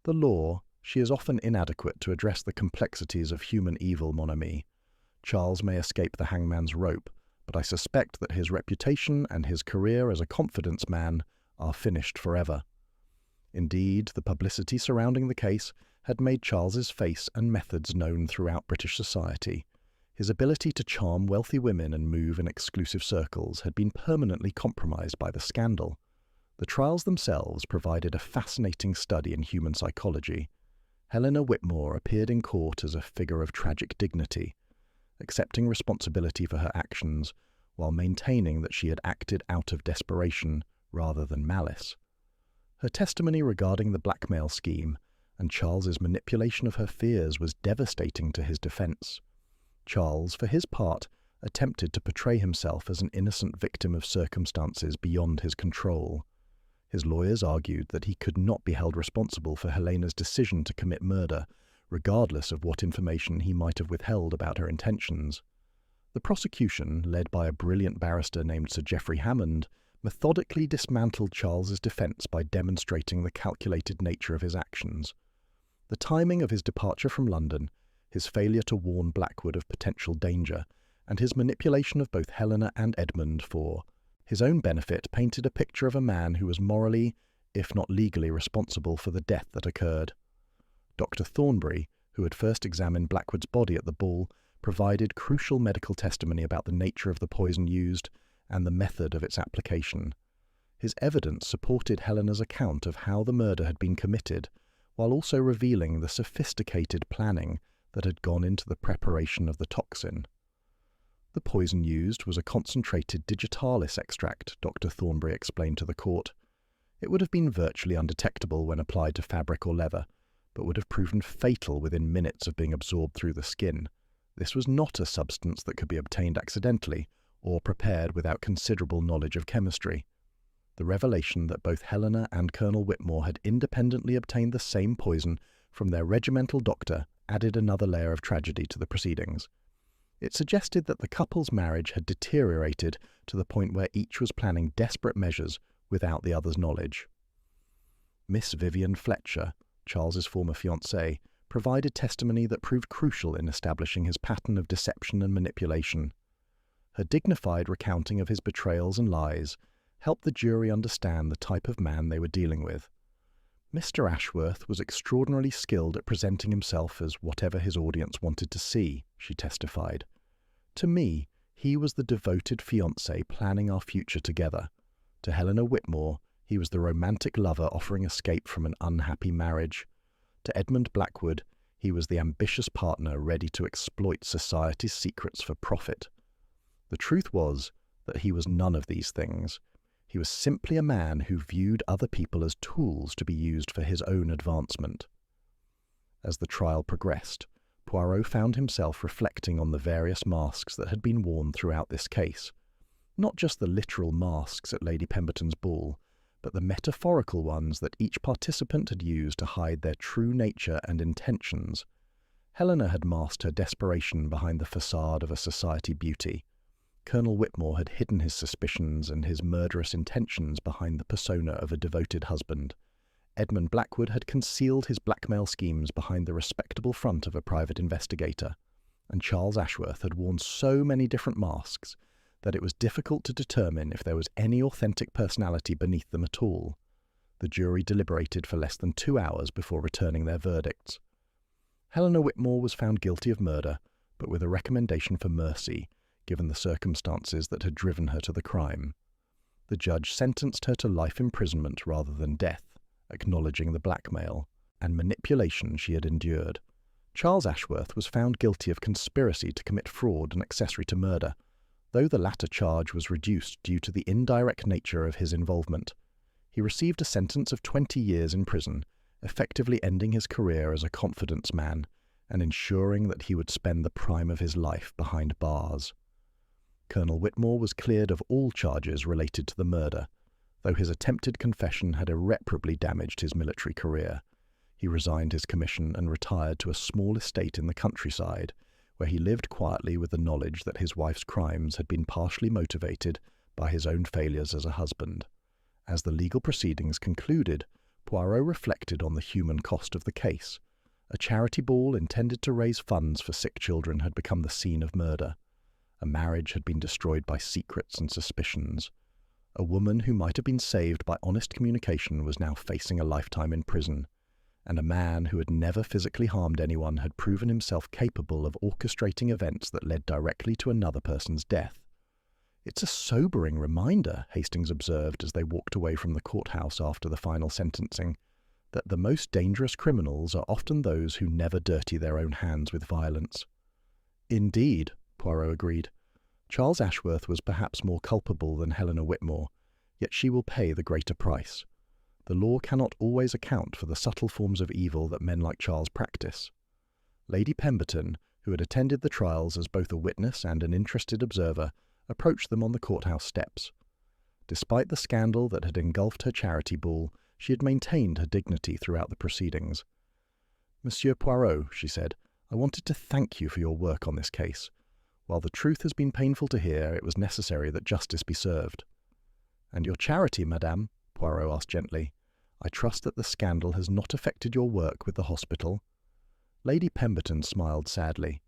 "The law, she is often inadequate to address the complexities of human evil, mon ami. Charles may escape the hangman's rope, but I suspect that his reputation and his career as a confidence man are finished forever." Indeed, the publicity surrounding the case had made Charles's face and methods known throughout British society. His ability to charm wealthy women and move in exclusive circles had been permanently compromised by the scandal. The trials themselves provided a fascinating study in human psychology. Helena Whitmore appeared in court as a figure of tragic dignity, accepting responsibility for her actions while maintaining that she had acted out of desperation rather than malice. Her testimony regarding the blackmail scheme and Charles's manipulation of her fears was devastating to his defense. Charles, for his part, attempted to portray himself as an innocent victim of circumstances beyond his control. His lawyers argued that he could not be held responsible for Helena's decision to commit murder, regardless of what information he might have withheld about her intentions. The prosecution, led by a brilliant barrister named Sir Geoffrey Hammond, methodically dismantled Charles's defence by demonstrating the calculated nature of his actions. The timing of his departure from London, his failure to warn Blackwood of potential danger, and his manipulation of both Helena and Edmund for his own benefit painted a picture of a man who was morally, if not legally, responsible for the death that occurred. Dr. Thornbury, who had first examined Blackwood's body at the ball, provided crucial medical testimony about the nature of the poison used and the method of its application. His evidence supported Helena's account of how the murder had been committed, while also revealing the sophisticated planning that had gone into the preparation of the toxin. The poison used was a concentrated digitalis extract, Dr. Thornbury explained to the court. It would have been virtually undetectable when applied to fabric or leather, but would have proven fatal within minutes of being absorbed through the skin. This was not a substance that could be obtained accidentally or prepared without considerable knowledge of chemistry. The revelation that both Helena and Colonel Whitmore had independently obtained the same poison from their regimental doctor added another layer of tragedy to the proceedings. It suggested that the couple's marriage had deteriorated to the point where each was planning desperate measures without the other's knowledge. Miss Vivian Fletcher, Charles's former fiancée, provided testimony that proved crucial in establishing his pattern of deception and manipulation. Her dignified recounting of his betrayals and lies helped the jury understand the type of man they were dealing with. Mr. Ashworth was extraordinarily skilled at presenting himself as whatever his audience wanted to see, she testified. To me, he was the devoted fiancé planning our future together. To Helena Whitmore, he was the romantic lover offering escape from an unhappy marriage. To Edmund Blackwood, he was the ambitious partner ready to exploit society's secrets for profit. The truth was that he was none of these things. He was simply a man who viewed other people as tools to be used for his own advancement. As the trial progressed, Poirot found himself reflecting on the various masks that had been worn throughout this case. Not just the literal masks at Lady Pemberton's ball, but the metaphorical ones that each participant had used to hide their true nature and intentions. Helena had masked her desperation behind the facade of a society beauty. Colonel Whitmore had hidden his suspicions and his murderous intentions behind the persona of a devoted husband. Edmund Blackwood had concealed his blackmail schemes behind the respectable front of a private investigator, and Charles Ashworth had worn so many different masks that it was difficult to determine if there was any authentic personality beneath them at all. The jury deliberated for less than 2 hours before returning their verdicts. Helena Whitmore was found guilty of murder, but with a recommendation for mercy, given the circumstances that had driven her to the crime. The judge sentenced her to life imprisonment rather than death, acknowledging the blackmail and manipulation she had endured. Charles Ashworth was found guilty of conspiracy to commit fraud and accessory to murder, though the latter charge was reduced due to the indirect nature of his involvement. He received a sentence of 20 years in prison, effectively ending his career as a confidence man and ensuring that he would spend the prime of his life behind bars. Colonel Whitmore was cleared of all charges related to the murder, though his attempted confession had irreparably damaged his military career. He resigned his commission and retired to a small estate in the countryside, where he lived quietly with the knowledge that his wife's crimes had been partially motivated by his own failures as a husband. As the legal proceedings concluded, Poirot reflected on the human cost of the case. A charity ball intended to raise funds for sick children had become the scene of murder. A marriage had been destroyed by secrets and suspicions. A woman who might have been saved by honest communication was now facing a lifetime in prison, and a man who had never physically harmed anyone had proven himself capable of orchestrating events that led directly to another person's death. "It's a sobering reminder," Hastings observed as they walked away from the courthouse after the final sentencing, "that the most dangerous criminals are often those who never dirty their own hands with violence." "Indeed," Poirot agreed. "Charles Ashworth was perhaps more culpable than Helena Whitmore, yet she will pay the greater price. The law cannot always account for the subtle forms of evil that men like Charles practice." Lady Pemberton, who had attended the trials as both a witness and an interested observer, approached them on the courthouse steps. Despite the scandal that had engulfed her charity ball, she had maintained her dignity throughout the proceedings. "Monsieur Poirot," she said, "I wanted to thank you for your work on this case. While the truth has been painful to hear, it was necessary that justice be served." "And your charity, madame?" Poirot asked gently. "I trust that the scandal has not affected your work with the hospital?" Lady Pemberton smiled sadly.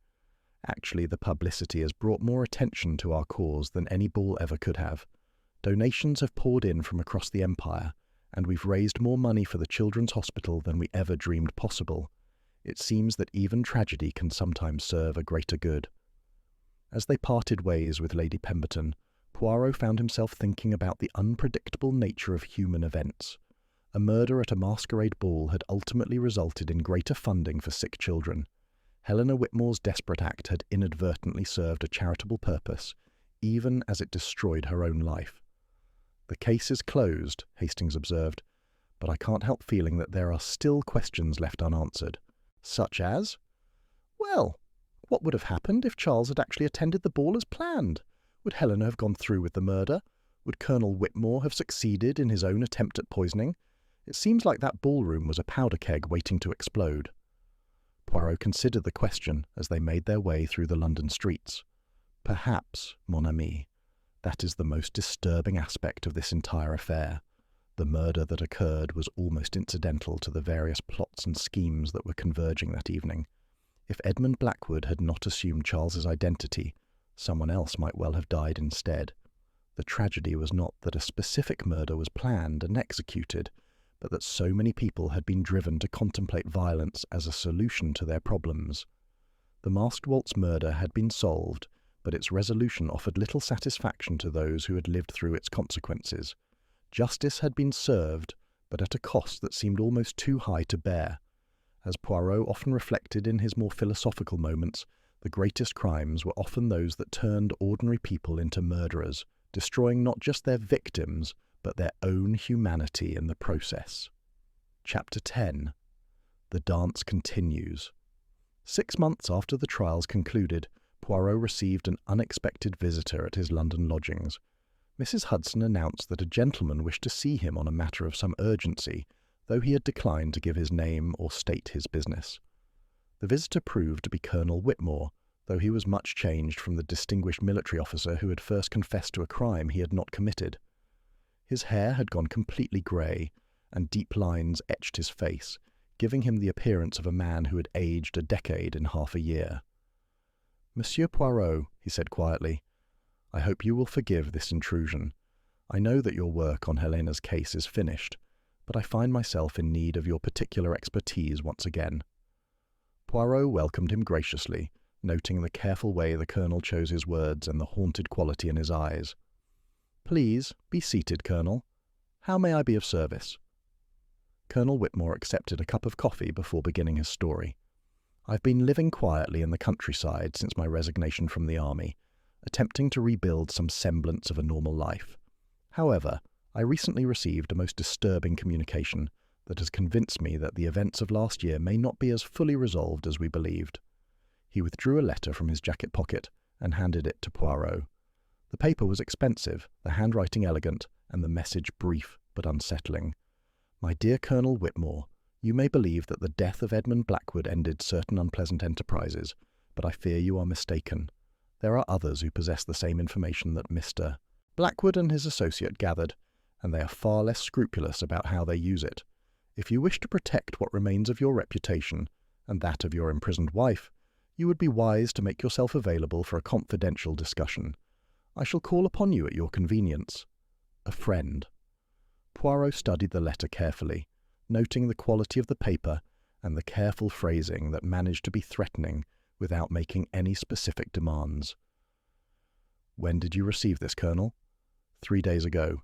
"Actually, the publicity has brought more attention to our cause than any ball ever could have. Donations have poured in from across the empire, and we've raised more money for the Children's Hospital than we ever dreamed possible. It seems that even tragedy can sometimes serve a greater good." As they parted ways with Lady Pemberton, Poirot found himself thinking about the unpredictable nature of human events. A murder at a masquerade ball had ultimately resulted in greater funding for sick children. Helena Whitmore's desperate act had inadvertently served a charitable purpose, even as it destroyed her own life. "The case is closed," Hastings observed, "but I can't help feeling that there are still questions left unanswered." "Such as?" "Well, what would have happened if Charles had actually attended the ball as planned? Would Helena have gone through with the murder? Would Colonel Whitmore have succeeded in his own attempt at poisoning? It seems like that ballroom was a powder keg waiting to explode." Poirot considered the question as they made their way through the London streets. "Perhaps, mon ami, that is the most disturbing aspect of this entire affair. The murder that occurred was almost incidental to the various plots and schemes that were converging that evening. If Edmund Blackwood had not assumed Charles's identity, someone else might well have died instead. The tragedy was not that a specific murder was planned and executed, but that so many people had been driven to contemplate violence as a solution to their problems. The masked waltz murder had been solved, but its resolution offered little satisfaction to those who had lived through its consequences. Justice had been served, but at a cost that seemed almost too high to bear. As Poirot often reflected in his more philosophical moments, the greatest crimes were often those that turned ordinary people into murderers, destroying not just their victims, but their own humanity in the process. Chapter 10. The Dance Continues. 6 months after the trials concluded, Poirot received an unexpected visitor at his London lodgings. Mrs. Hudson announced that a gentleman wished to see him on a matter of some urgency, though he had declined to give his name or state his business. The visitor proved to be Colonel Whitmore, though he was much changed from the distinguished military officer who had first confessed to a crime he had not committed. His hair had gone completely grey, and deep lines etched his face, giving him the appearance of a man who had aged a decade in half a year. "Monsieur Poirot," he said quietly, "I hope you will forgive this intrusion. I know that your work on Helena's case is finished, but I find myself in need of your particular expertise once again." Poirot welcomed him graciously, noting the careful way the Colonel chose his words and the haunted quality in his eyes. "Please, be seated, Colonel. How may I be of service?" Colonel Whitmore accepted a cup of coffee before beginning his story. "I've been living quietly in the countryside since my resignation from the army, attempting to rebuild some semblance of a normal life. However, I recently received a most disturbing communication that has convinced me that the events of last year may not be as fully resolved as we believed." He withdrew a letter from his jacket pocket and handed it to Poirot. The paper was expensive, the handwriting elegant, and the message brief but unsettling. "My dear Colonel Whitmore, you may believe that the death of Edmund Blackwood ended certain unpleasant enterprises, but I fear you are mistaken. There are others who possess the same information that Mr. Blackwood and his associate gathered, and they are far less scrupulous about how they use it. If you wish to protect what remains of your reputation, and that of your imprisoned wife, you would be wise to make yourself available for a confidential discussion. I shall call upon you at your convenience. A friend." Poirot studied the letter carefully, noting the quality of the paper and the careful phrasing that managed to be threatening without making any specific demands. "When did you receive this, Colonel?" 3 days ago.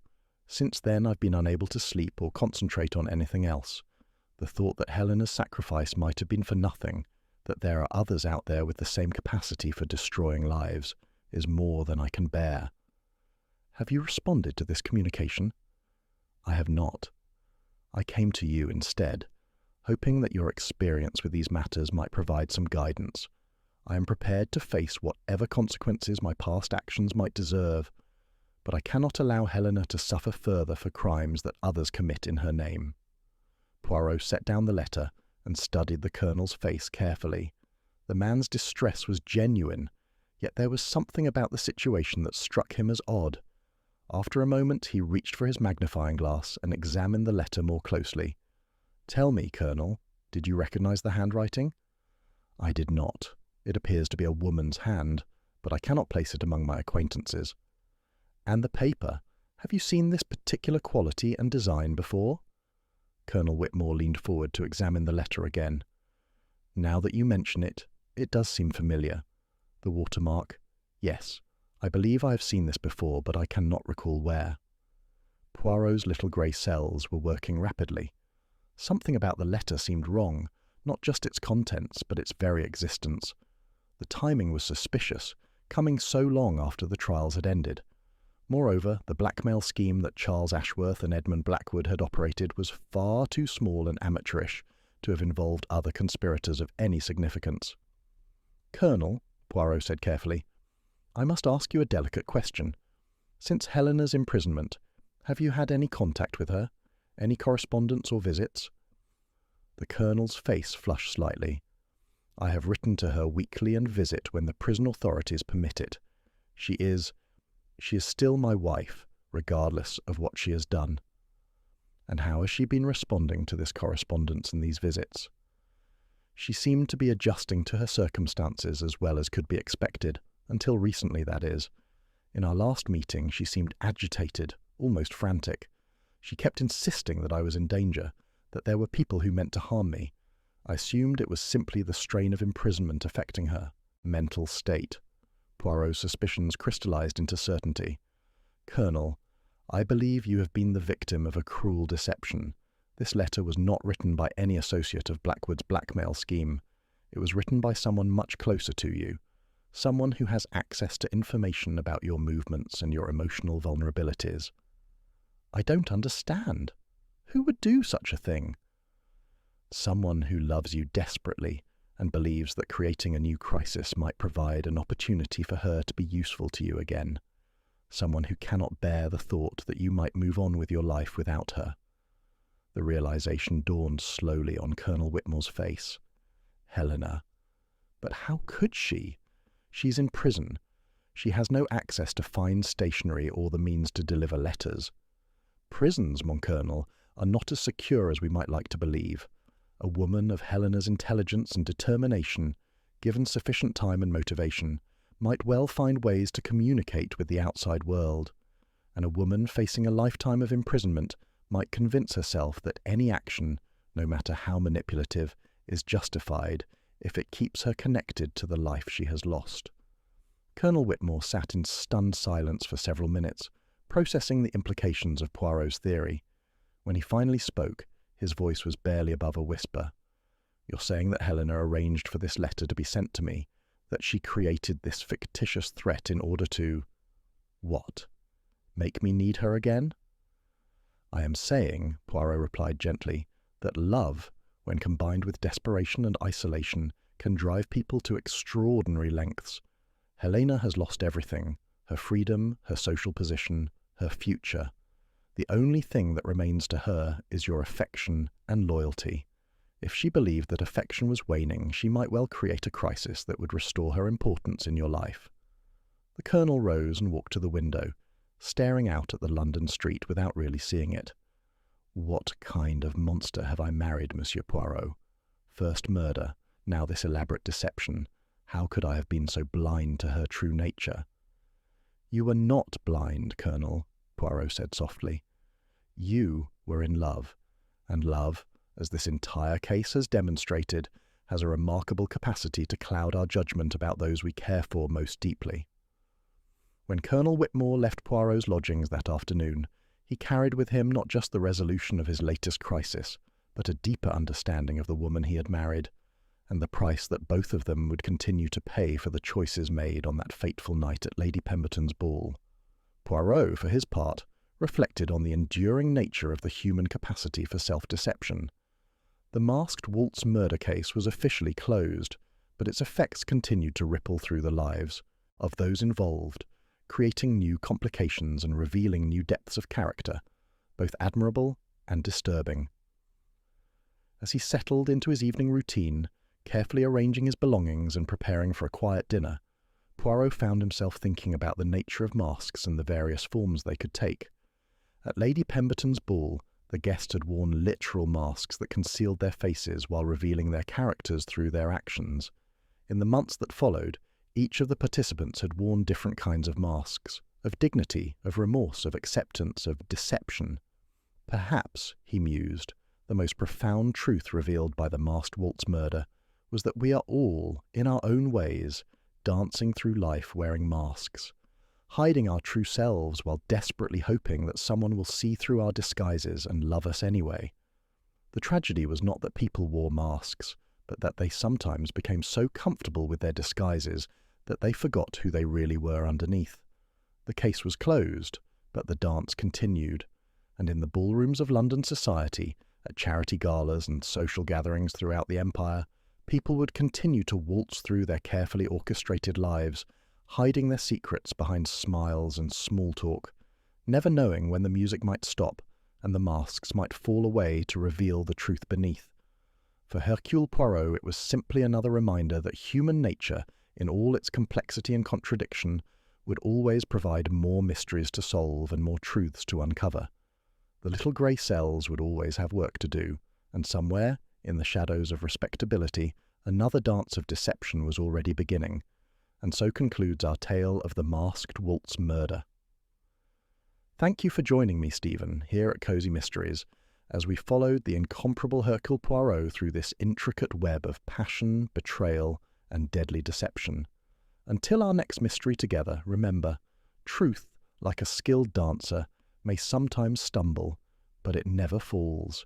Since then I've been unable to sleep or concentrate on anything else. The thought that Helena's sacrifice might have been for nothing, that there are others out there with the same capacity for destroying lives, is more than I can bear." "Have you responded to this communication?" "I have not. I came to you instead, hoping that your experience with these matters might provide some guidance. I am prepared to face whatever consequences my past actions might deserve, but I cannot allow Helena to suffer further for crimes that others commit in her name." Poirot set down the letter and studied the Colonel's face carefully. The man's distress was genuine, yet there was something about the situation that struck him as odd. After a moment he reached for his magnifying glass and examined the letter more closely. "Tell me, Colonel, did you recognize the handwriting?" "I did not. It appears to be a woman's hand, but I cannot place it among my acquaintances." "And the paper? Have you seen this particular quality and design before?" Colonel Whitmore leaned forward to examine the letter again. "Now that you mention it, it does seem familiar. The watermark? Yes, I believe I have seen this before, but I cannot recall where." Poirot's little grey cells were working rapidly. Something about the letter seemed wrong, not just its contents, but its very existence. The timing was suspicious, coming so long after the trials had ended. Moreover, the blackmail scheme that Charles Ashworth and Edmund Blackwood had operated was far too small and amateurish to have involved other conspirators of any significance. "Colonel," Poirot said carefully, "I must ask you a delicate question. Since Helena's imprisonment, have you had any contact with her? Any correspondence or visits?" The Colonel's face flushed slightly. "I have written to her weekly and visit when the prison authorities permit it. She is still my wife, regardless of what she has done." "And how has she been responding to this correspondence and these visits?" "She seemed to be adjusting to her circumstances as well as could be expected, until recently, that is. In our last meeting, she seemed agitated, almost frantic. She kept insisting that I was in danger, that there were people who meant to harm me. I assumed it was simply the strain of imprisonment affecting her mental state." Poirot's suspicions crystallized into certainty. "Colonel, I believe you have been the victim of a cruel deception. This letter was not written by any associate of Blackwood's blackmail scheme. It was written by someone much closer to you, someone who has access to information about your movements and your emotional vulnerabilities." "I don't understand. Who would do such a thing?" "Someone who loves you desperately and believes that creating a new crisis might provide an opportunity for her to be useful to you again. Someone who cannot bear the thought that you might move on with your life without her." The realization dawned slowly on Colonel Whitmore's face. Helena. But how could she? She's in prison. She has no access to fine stationery or the means to deliver letters. Prisons, mon colonel, are not as secure as we might like to believe. A woman of Helena's intelligence and determination, given sufficient time and motivation, might well find ways to communicate with the outside world. And a woman facing a lifetime of imprisonment might convince herself that any action, no matter how manipulative, is justified if it keeps her connected to the life she has lost. Colonel Whitmore sat in stunned silence for several minutes, processing the implications of Poirot's theory. When he finally spoke, his voice was barely above a whisper. "You're saying that Helena arranged for this letter to be sent to me, that she created this fictitious threat in order to... what? Make me need her again?" "I am saying," Poirot replied gently, "that love, when combined with desperation and isolation, can drive people to extraordinary lengths. Helena has lost everything, her freedom, her social position, her future. The only thing that remains to her is your affection and loyalty. If she believed that affection was waning, she might well create a crisis that would restore her importance in your life." The colonel rose and walked to the window, staring out at the London street without really seeing it. "What kind of monster have I married, Monsieur Poirot? First murder, now this elaborate deception. How could I have been so blind to her true nature?" "You were not blind, Colonel," Poirot said softly. "You were in love, and love, as this entire case has demonstrated, has a remarkable capacity to cloud our judgment about those we care for most deeply." When Colonel Whitmore left Poirot's lodgings that afternoon, he carried with him not just the resolution of his latest crisis, but a deeper understanding of the woman he had married, and the price that both of them would continue to pay for the choices made on that fateful night at Lady Pemberton's ball. Poirot, for his part, reflected on the enduring nature of the human capacity for self-deception. The masked waltz murder case was officially closed, but its effects continued to ripple through the lives of those involved, creating new complications and revealing new depths of character, both admirable and disturbing. As he settled into his evening routine, carefully arranging his belongings and preparing for a quiet dinner, Poirot found himself thinking about the nature of masks and the various forms they could take. At Lady Pemberton's ball, the guests had worn literal masks that concealed their faces while revealing their characters through their actions. In the months that followed, each of the participants had worn different kinds of masks, of dignity, of remorse, of acceptance, of deception. Perhaps, he mused, the most profound truth revealed by the masked waltz murder was that we are all, in our own ways, dancing through life wearing masks, hiding our true selves while desperately hoping that someone will see through our disguises and love us anyway. The tragedy was not that people wore masks, but that they sometimes became so comfortable with their disguises that they forgot who they really were underneath. The case was closed, but the dance continued, and in the ballrooms of London society, at charity galas and social gatherings throughout the empire, people would continue to waltz through their carefully orchestrated lives, hiding their secrets behind smiles and small talk, never knowing when the music might stop and the masks might fall away to reveal the truth beneath. For Hercule Poirot, it was simply another reminder that human nature, in all its complexity and contradiction, would always provide more mysteries to solve and more truths to uncover. The little grey cells would always have work to do, and somewhere, in the shadows of respectability, another dance of deception was already beginning. And so concludes our tale of the masked waltz murder. Thank you for joining me, Stephen, here at Cozy Mysteries, as we followed the incomparable Hercule Poirot through this intricate web of passion, betrayal, and deadly deception. Until our next mystery together, remember, truth, like a skilled dancer, may sometimes stumble, but it never falls.